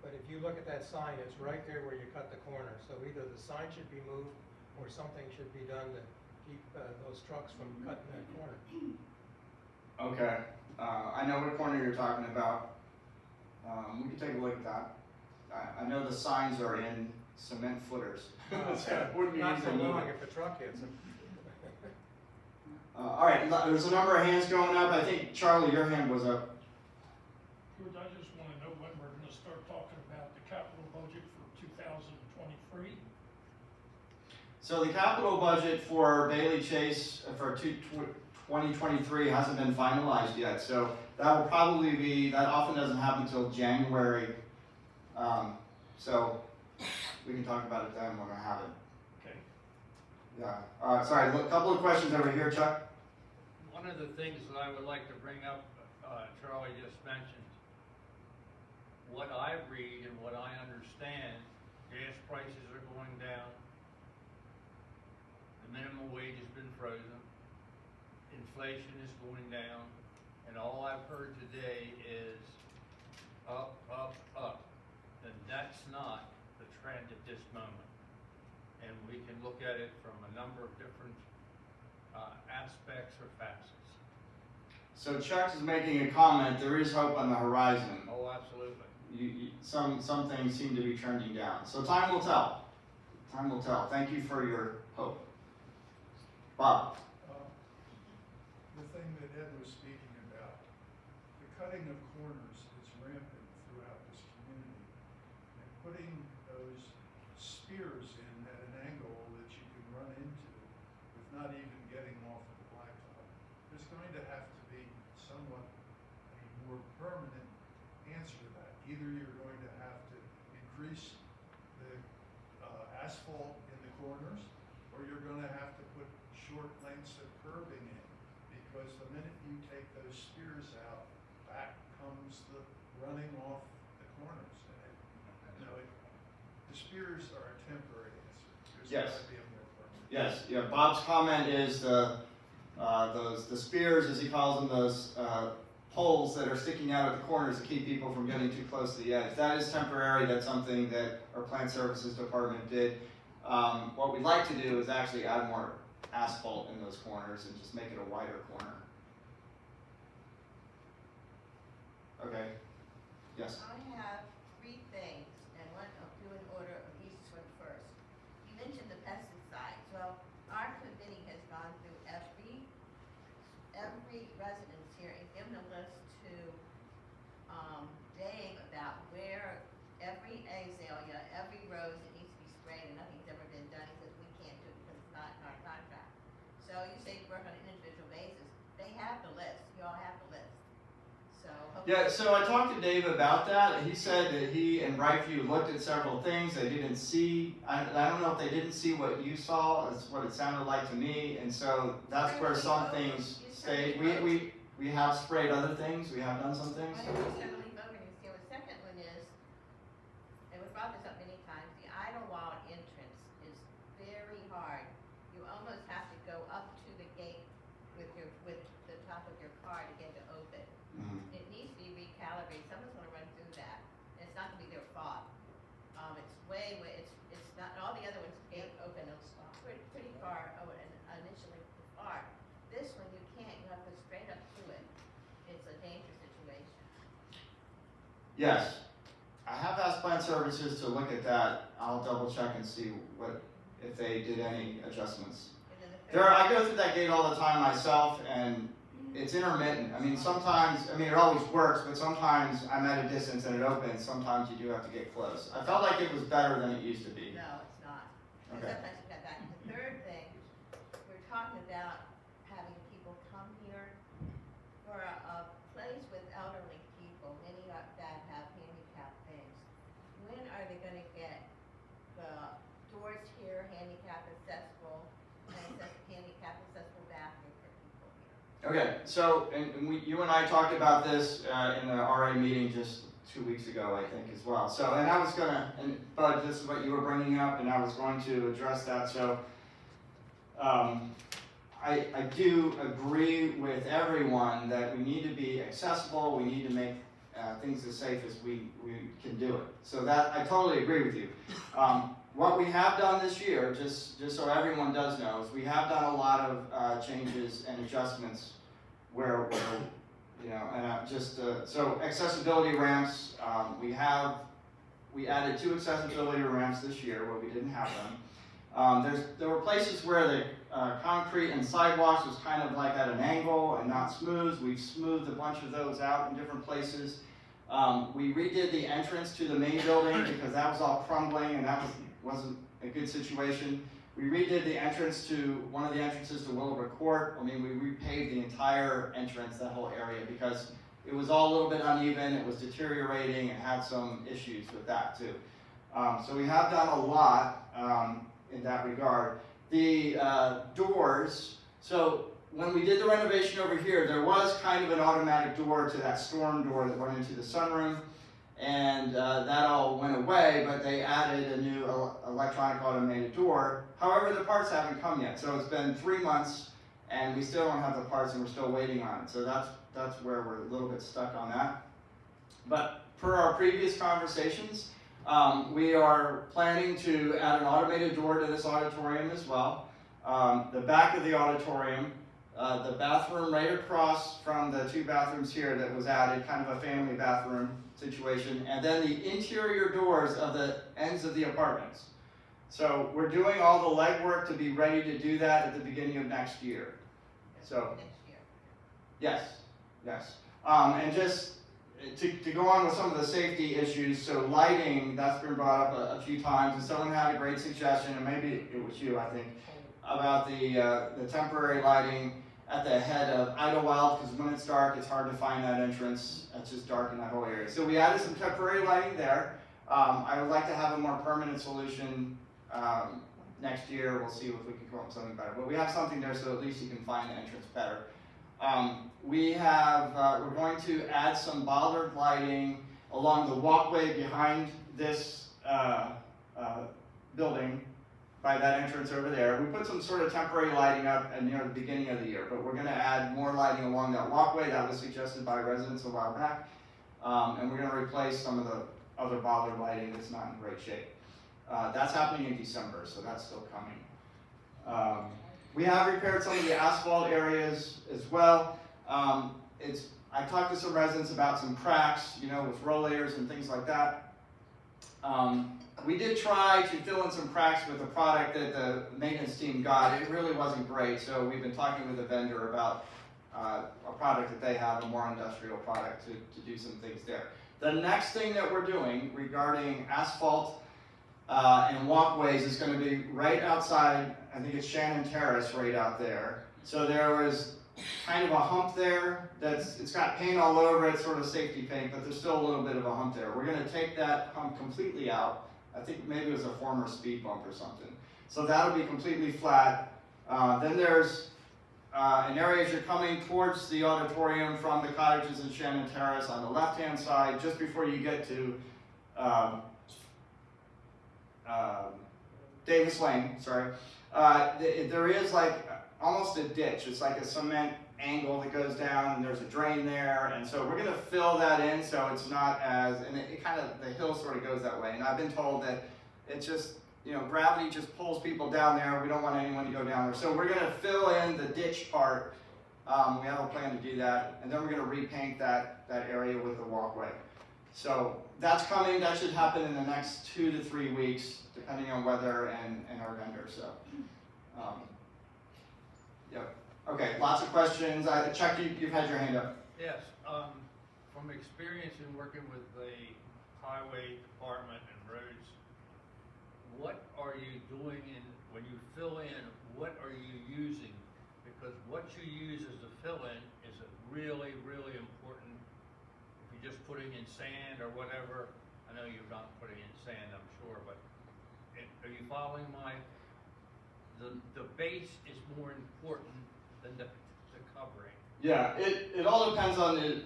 But if you look at that sign, it's right there where you cut the corner. So either the sign should be moved or something should be done to keep those trucks from cutting that corner. Okay. I know what corner you're talking about. We can take a look at that. I know the signs are in cement footers. So it wouldn't be Not easy for to move long it. if a truck hits them. All right, there's a number of hands going up. I think, Charlie, your hand was up. George, I just want to know when we're going to start talking about the capital budget for 2023. So the capital budget for Bailey Chase for 2023 hasn't been finalized yet. So that will probably be, that often doesn't happen until January. So We can talk about it then when I have it. Okay. Yeah, sorry, a couple of questions over here, Chuck. One of the things that I would like to bring up, Charlie just mentioned, what I read and what I understand, gas prices are going down, the minimum wage has been frozen, inflation is going down, and all I've heard today is up, up, up. And that's not the trend at this moment. And we can look at it from a number of different aspects or facets. So Chuck is making a comment, there is hope on the horizon. Oh, absolutely. Some things seem to be trending down. So time will tell. Time will tell. Thank you for your hope. Bob. The thing that Ed was speaking about, the cutting of corners is rampant throughout this community. And putting those spears in at an angle that you can run into with not even getting off of the blacktop, there's going to have to be somewhat a more permanent answer to that. Either you're going to have to increase the asphalt in the corners, or you're going to have to put short lengths of curbing in, because the minute you take those spears out, back comes the running off the corners. And the spears are a temporary answer. There's Yes. got to be a more permanent. Yes, yeah, Bob's comment is the spears, as he calls them, those poles that are sticking out at the corners to keep people from getting too close to the edge. That is temporary. That's something that our plant services department did. What we'd like to do is actually add more asphalt in those corners and just make it a wider corner. Okay. Yes. I have three things, and I'll do in order of each one first. You mentioned the pesticides. Well, our committee has gone through every residence here and given a list to Dave about where every azalea, every rose that needs to be sprayed, and nothing's ever been done. He says we can't do it because it's not in our contract. So you say you work on an individual basis. They have the list. You all have the list. So Yeah, so I talked to Dave about that. He said that he and Brightview looked at several things. They didn't see, I don't know if they didn't see what you saw, is what it sounded like to me. And so that's where some things stayed. We have sprayed other things. We have done some things. There was a second one is, and we brought this up many times, the Idlewild entrance is very hard. You almost have to go up to the gate with the top of your car to get to open. Mhm. It needs to be recalibrated. Someone's gonna run through that. And it's not gonna be their fault. It's way, it's not, all the other ones gate open, it's pretty far, initially far. This one you can't, you have to go straight up to it. It's a dangerous situation. Yes. I have asked plant services to look at that. I'll double check and see if they did any adjustments. And then the third. I go through that gate all the time myself, and it's intermittent. I mean, sometimes, it always works, but sometimes I'm at a distance and it opens. Sometimes you do have to get close. I felt like it was better than it used to be. No, it's not. And Okay. sometimes you got that. The third thing, we're talking about having people come here for a place with elderly people, many that have handicap things. When are they gonna get the doors here handicap accessible, and handicap accessible bathroom for people here? Okay, so, you and I talked about this in the RA meeting just 2 weeks ago, I think, as well. So, and I was gonna, Bud, this is what you were bringing up, and I was going to address that. So, I do agree with everyone that we need to be accessible. We need to make things as safe as we can do it. So that, I totally agree with you. What we have done this year, just so everyone does know, is we have done a lot of changes and adjustments where so accessibility ramps, we added 2 accessibility ramps this year where we didn't have them. There were places where the concrete and sidewalks was kind of like at an angle and not smooth. We've smoothed a bunch of those out in different places. We redid the entrance to the main building because that was all crumbling and that wasn't a good situation. We redid the entrance to, one of the entrances to Willowbrook Court. We repaved the entire entrance, that whole area, because it was all a little bit uneven, it was deteriorating, and had some issues with that too. So we have done a lot in that regard. The doors, so when we did the renovation over here, there was kind of an automatic door to that storm door that went into the sunroom, and that all went away, but they added a new electronic automated door. However, the parts haven't come yet, so it's been 3 months, and we still don't have the parts, and we're still waiting on it. So that's where we're a little bit stuck on that. But per our previous conversations, we are planning to add an automated door to this auditorium as well. The back of the auditorium, the bathroom right across from the 2 bathrooms here that was added, kind of a family bathroom situation, and then the interior doors of the ends of the apartments. So we're doing all the legwork to be ready to do that at the beginning of next year. So, Next year. yes. And just to go on with some of the safety issues, so lighting, that's been brought up a few times, and someone had a great suggestion, and maybe it was you, I think, about the temporary lighting at the head of Idlewild, because when it's dark, it's hard to find that entrance. It's just dark in that whole area. So we added some temporary lighting there. I would like to have a more permanent solution next year. We'll see if we can come up with something better. But we have something there, so at least you can find the entrance better. We're going to add some bollard lighting along the walkway behind this building, by that entrance over there. We put some sort of temporary lighting up near the beginning of the year, but we're going to add more lighting along that walkway. That was suggested by residents a while back. And we're going to replace some of the other bollard lighting that's not in great shape. That's happening in December, so that's still coming. We have repaired some of the asphalt areas as well. I talked to some residents about some cracks, with rollators and things like that. We did try to fill in some cracks with the product that the maintenance team got. It really wasn't great, so we've been talking with a vendor about a product that they have, a more industrial product, to do some things there. The next thing that we're doing regarding asphalt and walkways is going to be right outside, I think it's Shannon Terrace right out there. So there was kind of a hump there it's got paint all over it, sort of safety paint, but there's still a little bit of a hump there. We're going to take that hump completely out. I think maybe it was a former speed bump or something. So that'll be completely flat. Then there's an area as you're coming towards the auditorium from the cottages in Shannon Terrace on the left-hand side, just before you get to Davis Lane, sorry. There is like almost a ditch. It's like a cement angle that goes down, and there's a drain there, and so we're going to fill that in so it's not as, and it kind of, the hill sort of goes that way, and I've been told that it's just, gravity just pulls people down there. We don't want anyone to go down there, so we're going to fill in the ditch part. We have a plan to do that, and then we're going to repaint that area with the walkway. So that's coming. That should happen in the next 2 to 3 weeks, depending on weather and our vendor. So, yep. Okay, lots of questions. Chuck, you've had your hand up. Yes, from experience in working with the highway department and roads, what are you doing when you fill in, what are you using? Because what you use as a fill-in is really, really important. If you're just putting in sand or whatever, I know you're not putting in sand, I'm sure, but are you following the base is more important than the covering? Yeah, it all depends on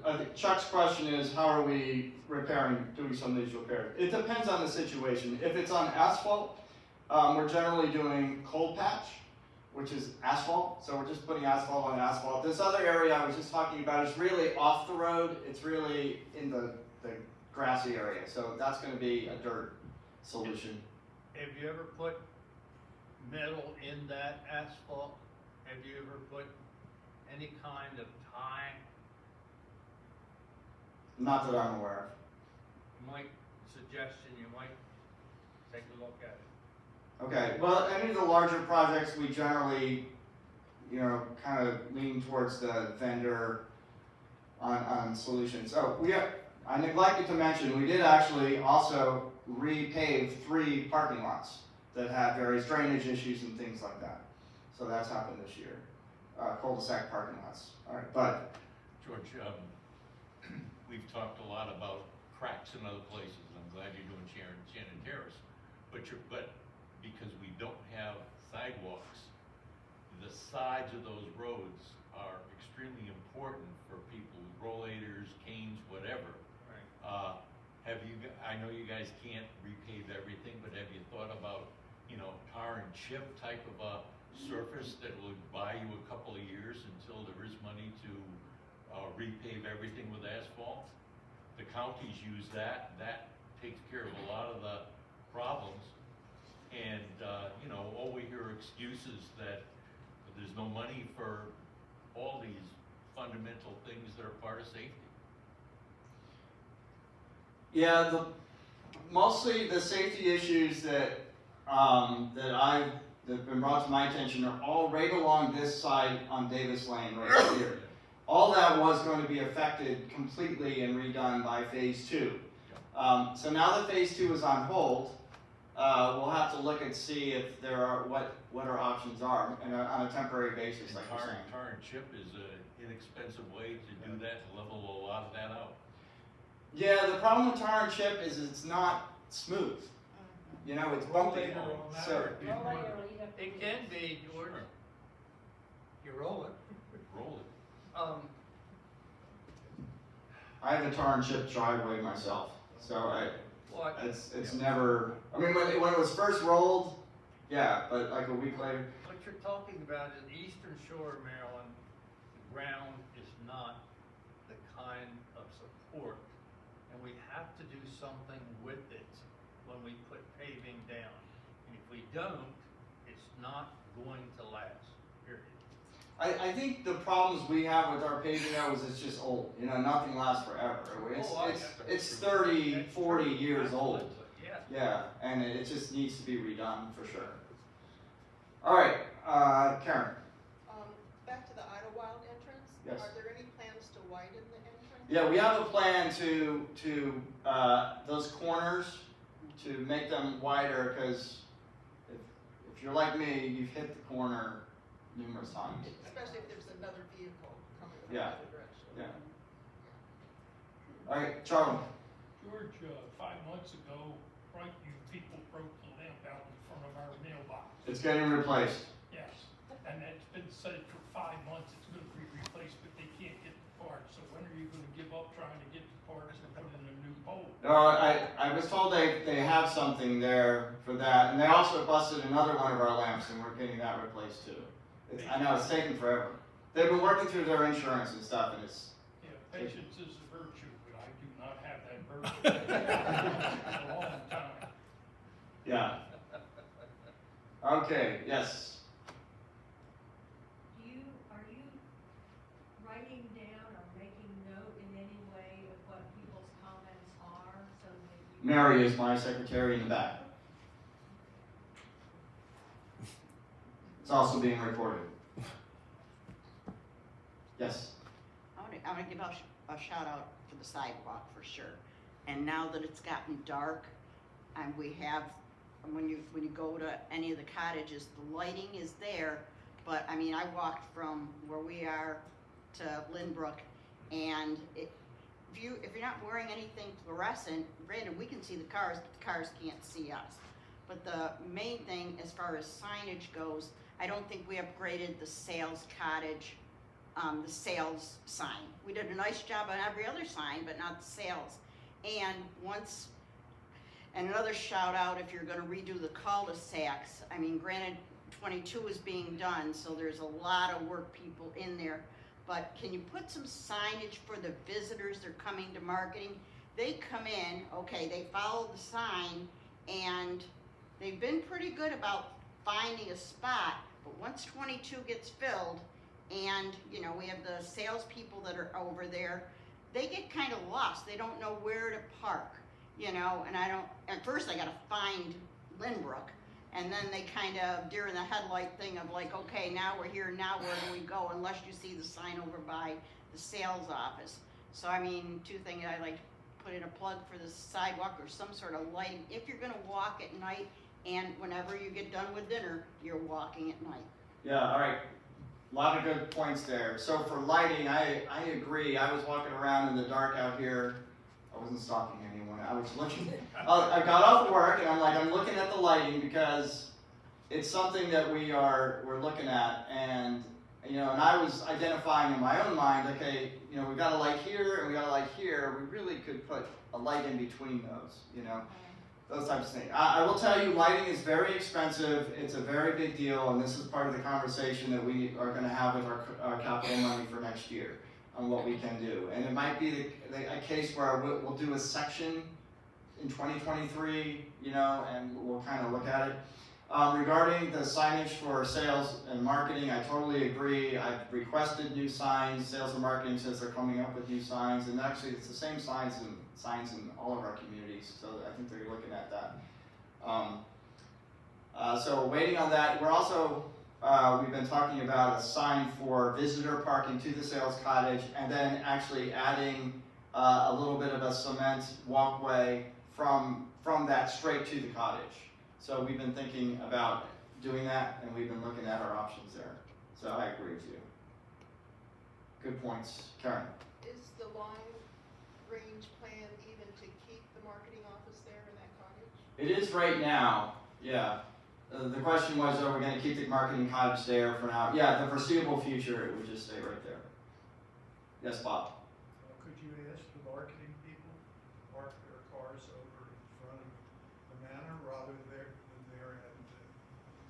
I think Chuck's question is, how are we doing some of these repairs? It depends on the situation. If it's on asphalt, we're generally doing cold patch, which is asphalt. So we're just putting asphalt on asphalt. This other area I was just talking about is really off the road. It's really in the grassy area. So that's going to be a dirt solution. Have you ever put metal in that asphalt? Have you ever put any kind of tie? Not that I'm aware of. Suggestion, you might take a look at it. Okay, well, any of the larger projects, we generally, kind of lean towards the vendor on solutions. Oh, I neglected to mention, we did actually also repave 3 parking lots that had various drainage issues and things like that. So that's happened this year. Cul-de-sac parking lots. All right, but George, we've talked a lot about cracks in other places, and I'm glad you're doing Shannon Terrace. But because we don't have sidewalks, the sides of those roads are extremely important for people with rollators, canes, whatever. Right. I know you guys can't repave everything, but have you thought about, tar and chip type of a surface that would buy you a couple of years until there is money to repave everything with asphalt? The counties use that takes care of a lot of the problems. And, all we hear are excuses that there's no money for all these fundamental things that are part of safety. Yeah, mostly the safety issues that have been brought to my attention are all right along this side on Davis Lane right here. All that was going to be affected completely and redone by phase 2. So now that phase 2 is on hold, we'll have to look and see if there are what our options are on a temporary basis, And like you're saying. tar and chip is an inexpensive way to do that, to level a lot of that out. Yeah, the problem with tar and chip is it's not smooth. It's bumpy. So It can be, George. You roll it. Roll it. I have a tar and chip driveway myself, so What? it's never. I mean, when it was first rolled, yeah, but like a week later. What you're talking about is Eastern Shore of Maryland, the ground is not the kind of support, and we have to do something with it when we put paving down. And if we don't, it's not going to last, period. I think the problems we have with our paving now is it's just old. Nothing lasts forever. It's 30, 40 years old. Yeah. Yeah, and it just needs to be redone for sure. All right, Karen. Back to the Idlewild entrance. Yes. Are there any plans to widen the entrance? Yeah, we have a plan to those corners to make them wider because if you're like me, you've hit the corner numerous times. Especially if there's another vehicle coming from Yeah. the other direction. Yeah. All right, Charlie. George, 5 months ago, you people broke the lamp out in front of our mailbox. It's getting replaced. Yes, and it's been said for 5 months it's gonna be replaced, but they can't get the parts. So when are you gonna give up trying to get the parts and put in a new pole? No, I was told they have something there for that, and they also busted another one of our lamps, and we're getting that replaced too. I know it's taken forever. They've been working through their insurance and stuff, and it's. Yeah, patience is a virtue, but I do not have that virtue. In a long time. Yeah. Okay. Yes. Are you writing down or making note in any way of what people's comments are so that you? Mary is my secretary in the back. It's also being recorded. Yes. I want to give a shout out for the sidewalk for sure. And now that it's gotten dark, and we have, when you go to any of the cottages, the lighting is there. But I mean, I walked from where we are to Lynbrook, and if you're not wearing anything fluorescent, granted we can see the cars, but the cars can't see us. But the main thing as far as signage goes, I don't think we upgraded the sales cottage, the sales sign. We did a nice job on every other sign, but not the sales. And another shout out, if you're gonna redo the cul-de-sacs, I mean, granted, 22 is being done, so there's a lot of work people in there. But can you put some signage for the visitors that are coming to marketing? They come in, okay, they follow the sign, and they've been pretty good about finding a spot, but once 22 gets filled, and we have the salespeople that are over there, they get kind of lost. They don't know where to park, and at first I gotta find Lynbrook, and then they kind of deer in the headlight thing of like, okay, now we're here, now where do we go, unless you see the sign over by the sales office. So I mean, two things, I like to put in a plug for the sidewalk or some sort of lighting, if you're gonna walk at night, and whenever you get done with dinner, you're walking at night. Yeah. All right. A lot of good points there. So for lighting, I agree. I was walking around in the dark out here. I wasn't stalking anyone. I was looking, I got off work and I'm looking at the lighting because it's something that we're looking at, and and I was identifying in my own mind, okay, we've got a light here and we got a light here, we really could put a light in between those, those types of things. I will tell you, lighting is very expensive, it's a very big deal, and this is part of the conversation that we are going to have with our capital money for next year on what we can do. And it might be a case where we'll do a section in 2023, and we'll kind of look at it. Regarding the signage for sales and marketing, I totally agree. I've requested new signs. Sales and marketing says they're coming up with new signs, and actually it's the same signs in all of our communities, so I think they're looking at that. So we're waiting on that. We're also, we've been talking about a sign for visitor parking to the sales cottage, and then actually adding a little bit of a cement walkway from that straight to the cottage. So we've been thinking about doing that, and we've been looking at our options there. So I agree with you. Good points. Karen? Is the line range plan even to keep the marketing office there in that cottage? It is right now, yeah. The question was, are we going to keep the marketing cottage there for now? Yeah, the foreseeable future, it would just stay right there. Yes, Bob? Could you ask the marketing people to park their cars over in front of the manor rather than there at the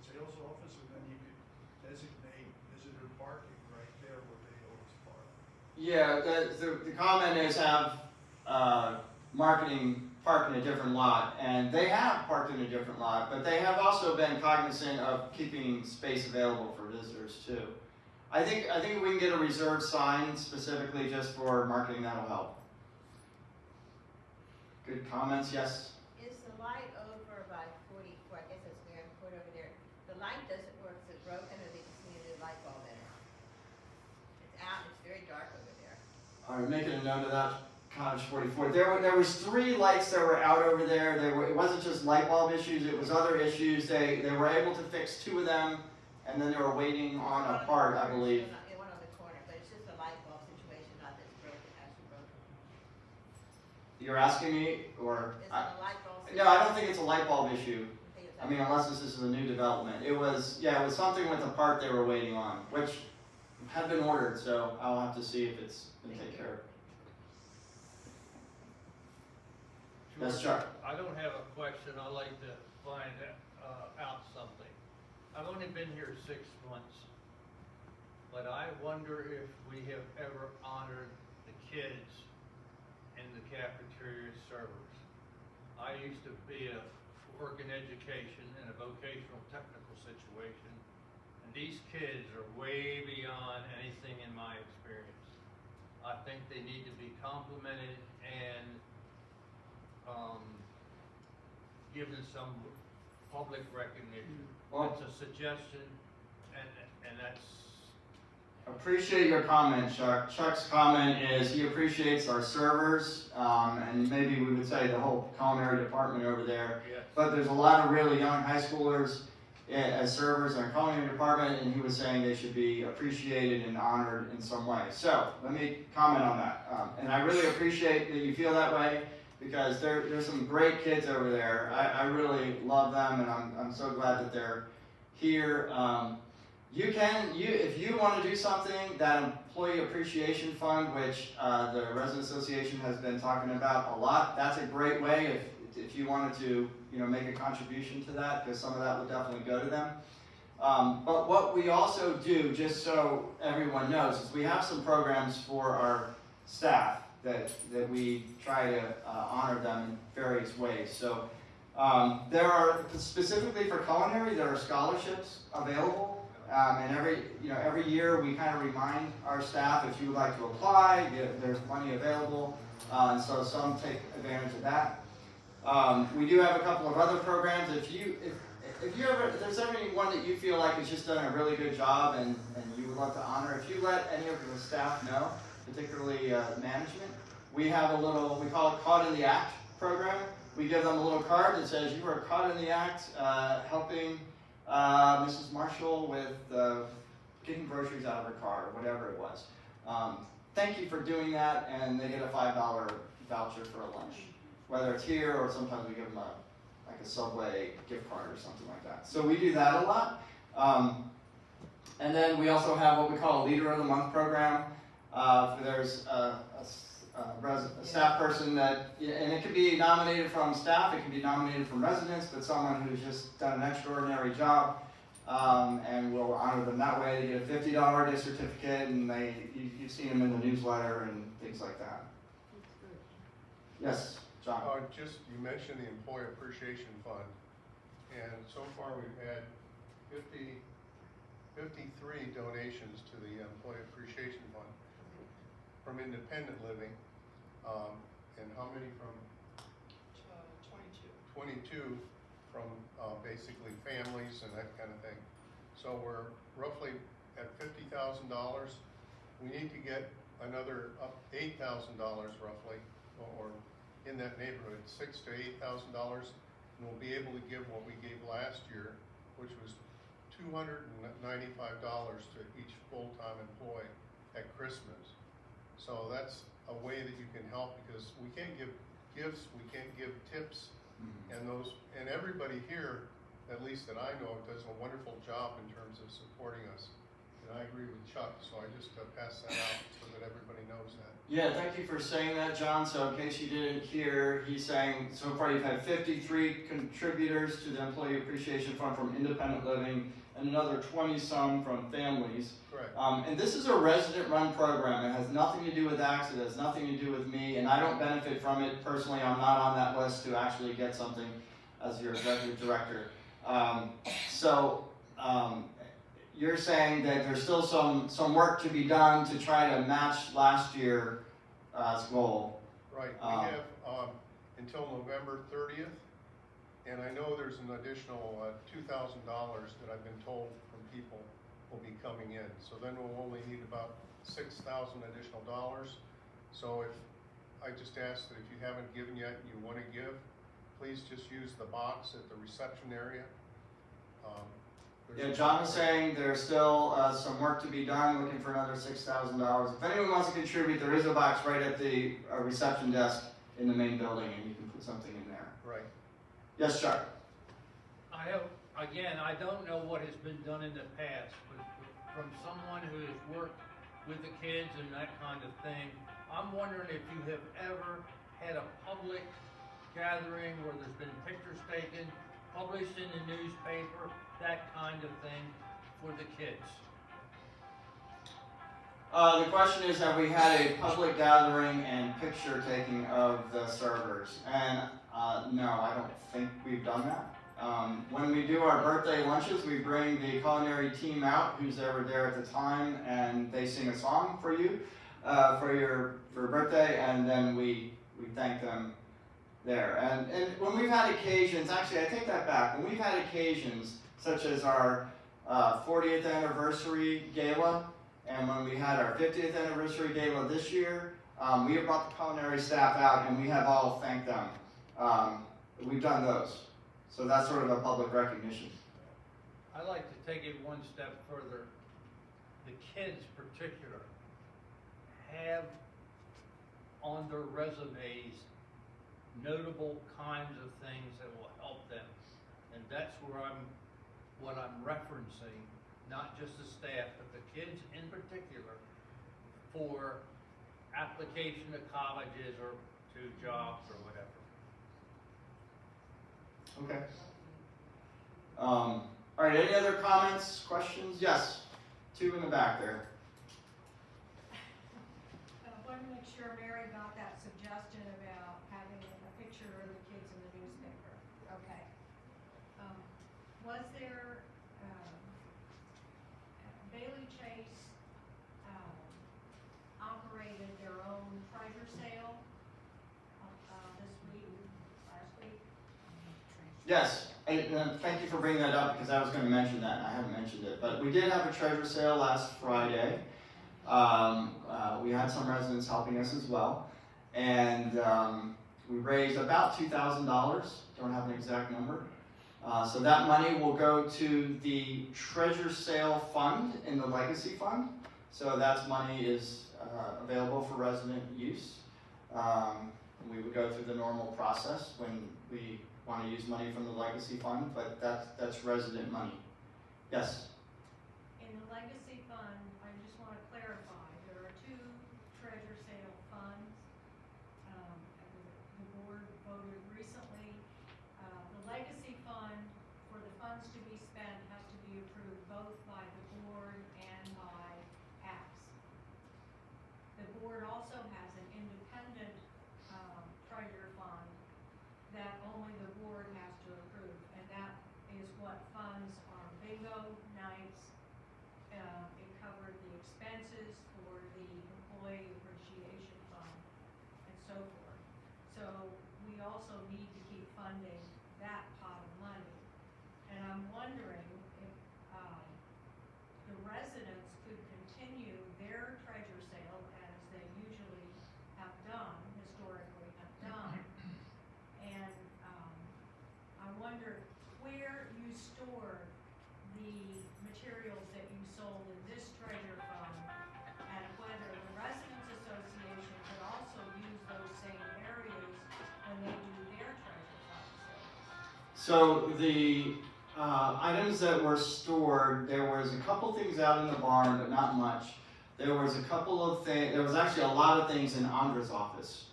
sales office, and then you could designate visitor parking right there where they always park? Yeah, the comment is have marketing park in a different lot, and they have parked in a different lot, but they have also been cognizant of keeping space available for visitors too. I think if we can get a reserved sign specifically just for marketing, that'll help. Good comments, yes? Is the light over by 44, I guess it's Marion Court over there, the light doesn't work, is it broken, or they just need a new light bulb in it? It's out, it's very dark over there. All right, making a note of that. Cottage 44. There was 3 lights that were out over there. It wasn't just light bulb issues, it was other issues. They were able to fix 2 of them, and then they were waiting on a part, I believe. Yeah, one on the corner, but it's just a light bulb situation, not that it's broken, actually broken. You're asking me, or? Is it a light bulb? No, I don't think it's a light bulb issue. I mean, unless this is a new development. It was something with a part they were waiting on, which had been ordered, so I'll have to see if it's been taken care of. Yes, Chuck. I don't have a question, I'd like to find out something. I've only been here 6 months, but I wonder if we have ever honored the kids in the cafeteria servers. I used to work in education in a vocational technical situation, and these kids are way beyond anything in my experience. I think they need to be complimented and given some public recognition. Well, It's a suggestion, and that's. Appreciate your comment, Chuck. Chuck's comment is he appreciates our servers, and maybe we would say the whole culinary department over there. Yes. But there's a lot of really young high schoolers as servers in our culinary department, and he was saying they should be appreciated and honored in some way. So let me comment on that. And I really appreciate that you feel that way, because there's some great kids over there. I really love them, and I'm so glad that they're here. If you want to do something, that employee appreciation fund, which the resident association has been talking about a lot, that's a great way if you wanted to make a contribution to that, because some of that would definitely go to them. But what we also do, just so everyone knows, is we have some programs for our staff that we try to honor them in various ways. So there are, specifically for culinary, there are scholarships available. And every year we kind of remind our staff, if you would like to apply, there's money available. And so some take advantage of that. We do have a couple of other programs. If there's anyone that you feel like has just done a really good job and you would love to honor, if you let any of the staff know, particularly management, we have a little, we call it Caught in the Act program. We give them a little card that says you are caught in the act helping Mrs. Marshall with getting groceries out of her car, or whatever it was. Thank you for doing that, and they get a $5 voucher for a lunch. whether it's here or sometimes we give them like a Subway gift card or something like that. So we do that a lot. And then we also have what we call a Leader of the Month program. There's a staff person that, and it can be nominated from staff, it can be nominated from residents, but someone who's just done an extraordinary job. And we'll honor them that way. They get a $50 gift certificate, and you've seen them in the newsletter and things like that. Yes, John. You mentioned the Employee Appreciation Fund, and so far we've had 53 donations to the Employee Appreciation Fund from independent living, and how many from? 22 from basically families and that kind of thing. So we're roughly at $50,000. We need to get another up $8,000 roughly, or in that neighborhood, $6,000 to $8,000, and we'll be able to give what we gave last year, which was $295 to each full-time employee at Christmas. So that's a way that you can help, because we can't give gifts, we can't give tips, and everybody here, at least that I know, does a wonderful job in terms of supporting us. And I agree with Chuck, so I just pass that out so that everybody knows that. Yeah, thank you for saying that, John. So in case you didn't hear, he's saying so far you've had 53 contributors to the Employee Appreciation Fund from independent living, and another 20-some from families. Correct. And this is a resident-run program. It has nothing to do with ACTS, it has nothing to do with me, and I don't benefit from it personally. I'm not on that list to actually get something as your executive director. You're saying that there's still some work to be done to try to match last year's goal. Right, we have until November 30th, and I know there's an additional $2,000 that I've been told from people will be coming in. So then we'll only need about $6,000 additional dollars. So if I just ask that if you haven't given yet and you want to give, please just use the box at the reception area. Yeah, John is saying there's still some work to be done, looking for another $6,000. If anyone wants to contribute, there is a box right at the reception desk in the main building, and you can put something in there. Right. Yes, Chuck. I don't know what has been done in the past, but from someone who has worked with the kids and that kind of thing, I'm wondering if you have ever had a public gathering where there's been pictures taken, published in the newspaper, that kind of thing for the kids. The question is, have we had a public gathering and picture taking of the servers? And no, I don't think we've done that. When we do our birthday lunches, we bring the culinary team out who's ever there at the time, and they sing a song for you for your birthday, and then we thank them there. And when we've had occasions, actually I take that back, when we've had occasions such as our 40th anniversary gala, and when we had our 50th anniversary gala this year, we have brought the culinary staff out and we have all thanked them. We've done those. So that's sort of a public recognition. I like to take it one step further. The kids particular have on their resumes notable kinds of things that will help them. And that's what I'm referencing, not just the staff, but the kids in particular, for application to colleges or to jobs or whatever. Okay. All right, any other comments, questions? Yes, two in the back there. I wanted to make sure Mary got that suggestion about having a picture of the kids in the newspaper. Okay. Was there, Bailey Chase operated their own treasure sale this week, last week? Yes, thank you for bringing that up because I was going to mention that and I haven't mentioned it. But we did have a treasure sale last Friday. We had some residents helping us as well. And we raised about $2,000, don't have an exact number. So that money will go to the treasure sale fund in the legacy fund. So that money is available for resident use. And we would go through the normal process when we want to use money from the legacy fund, but that's resident money. Yes? In the legacy fund, I just want to clarify, there are two treasure sale funds. The board voted recently. The legacy fund, for the funds to be spent, has to be approved both by the board and by APS. The board also has an independent treasure fund that only the board has to approve, and that is what funds our bingo nights. It covered the expenses for the employee appreciation fund and so forth. So we also need to keep funding that pot of money. And I'm wondering if the residents could continue their treasure sale as they usually have done, historically have done. And I wonder where you store the materials that you sold in this treasure fund, and whether the Residents Association could also use those same areas when they do their treasure fund sales. So the items that were stored, there was a couple things out in the barn, but not much. There was a couple of things, there was actually a lot of things in Andra's office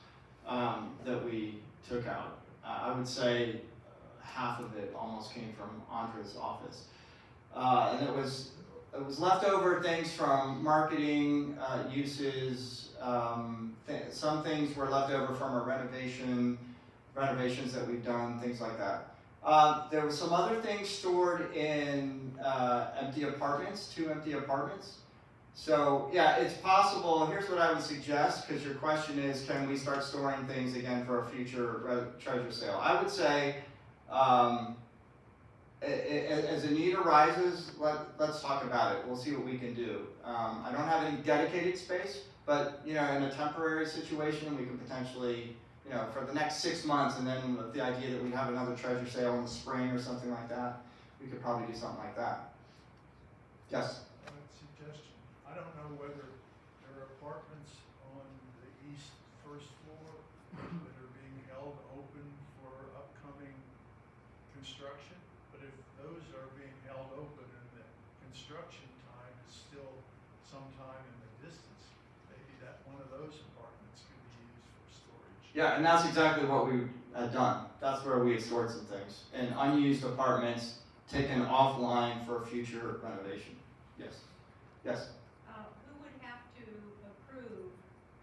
that we took out. I would say half of it almost came from Andra's office. And it was leftover things from marketing uses. Some things were left over from our renovations that we've done, things like that. There were some other things stored in empty apartments, 2 empty apartments. So yeah, it's possible. Here's what I would suggest, because your question is, can we start storing things again for a future treasure sale? I would say, as a need arises, let's talk about it. We'll see what we can do. I don't have any dedicated space, but in a temporary situation, we can potentially, for the next 6 months, and then with the idea that we have another treasure sale in the spring or something like that, we could probably do something like that. Yes? Suggestion. I don't know whether there are apartments on the east first floor that are being held open for upcoming construction, but if those are being held open and the construction time is still sometime in the distance, maybe that one of those apartments could be used for storage. Yeah, and that's exactly what we had done. That's where we had stored some things. In unused apartments taken offline for future renovation. Yes. Yes? Who would have to approve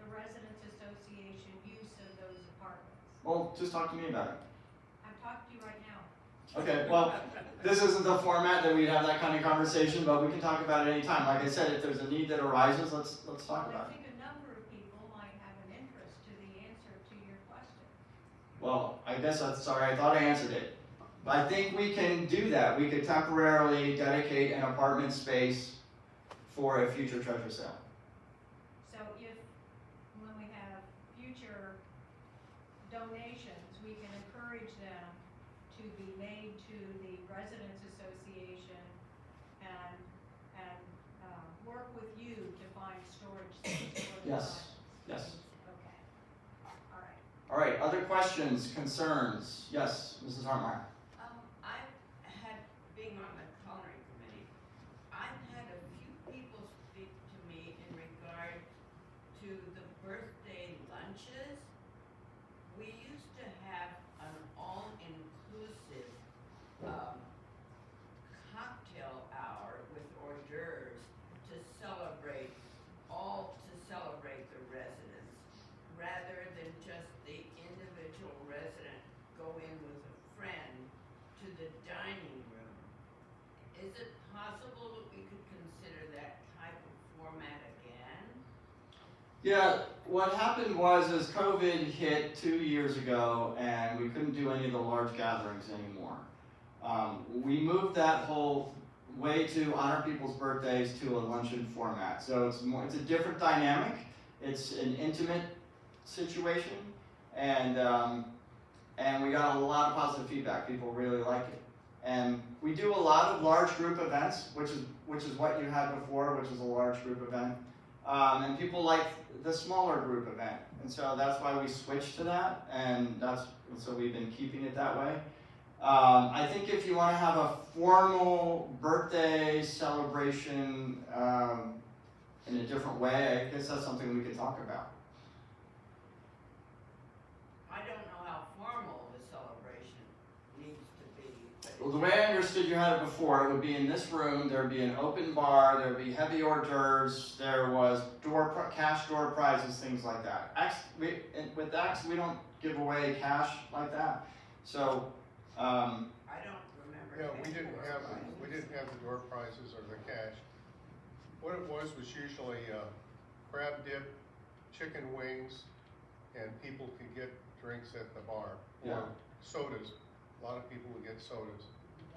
the Residents Association use of those apartments? Well, just talk to me about it. I'm talking to you right now. Okay, well, this isn't the format that we'd have that kind of conversation, but we can talk about it anytime. Like I said, if there's a need that arises, let's talk about I it. think a number of people might have an interest to the answer to your question. Well, I guess sorry, I thought I answered it. I think we can do that. We could temporarily dedicate an apartment space for a future treasure sale. So if, when we have future donations, we can encourage them to be made to the Residents Association and work with you to find storage space for the Yes. funds. Yes. Okay. All right. All right, other questions, concerns? Yes, Mrs. Hartmeyer. I've had, being on the culinary committee, I've had a few people speak to me in regard to the birthday lunches. We used to have an all-inclusive cocktail hour with hors d'oeuvres to celebrate the residents, rather than just the individual resident go in with a friend to the dining room. Is it possible that we could consider that type of format again? Yeah, what happened was as COVID hit 2 years ago and we couldn't do any of the large gatherings anymore. We moved that whole way to honor people's birthdays to a luncheon format. So it's a different dynamic. It's an intimate situation, and we got a lot of positive feedback. People really like it. And we do a lot of large group events, which is what you had before, which is a large group event. And people like the smaller group event. And so that's why we switched to that, and so we've been keeping it that way. I think if you want to have a formal birthday celebration in a different way, I guess that's something we could talk about. I don't know how formal the celebration needs to be. But Well, the way I understood you had it before, it would be in this room, there would be an open bar, there would be heavy hors d'oeuvres, there was cash door prizes, things like that. With X, we don't give away cash like that. So, I don't remember. Yeah, we having didn't have the door prizes or the cash. What it was usually crab dip, chicken wings, and people could get drinks at the bar. Yeah. Or sodas. A lot of people would get sodas.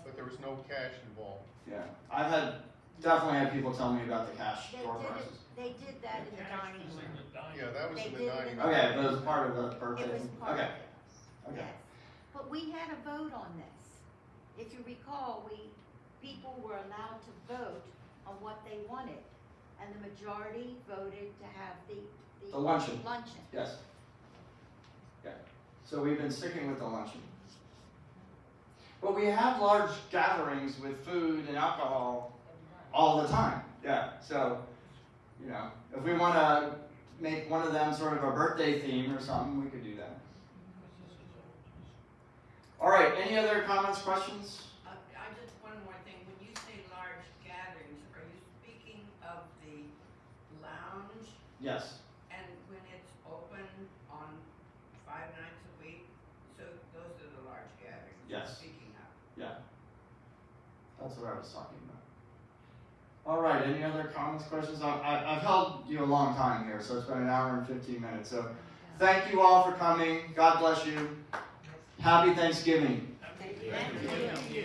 But there was no cash involved. yeah, I've definitely had people tell me about the cash They door did prizes. it, they did that in the dining room. Yeah, that was They in the did it dining in room. the- Okay, but it was part of the birthday. It was part of Okay, it. okay. Yes. But we had a vote on this. If you recall, people were allowed to vote on what they wanted, and the majority voted to have The luncheon. luncheon. Yes. Yeah. So we've been sticking with the luncheon. But we have large gatherings with food and alcohol all the time. Yeah. So, if we want to make one of them sort of a birthday theme or something, we could do that. All right. Any other comments, questions? Just one more thing. When you say large gatherings, are you speaking of the lounge? Yes. And when it's open on 5 nights a week? So those are the large gatherings you're Yes. speaking of? Yeah. That's what I was talking about. All right, any other comments, questions? I've held you a long time here, so it's been an hour and 15 minutes. So thank you all for coming. God bless you. Happy Thanksgiving. Thank you.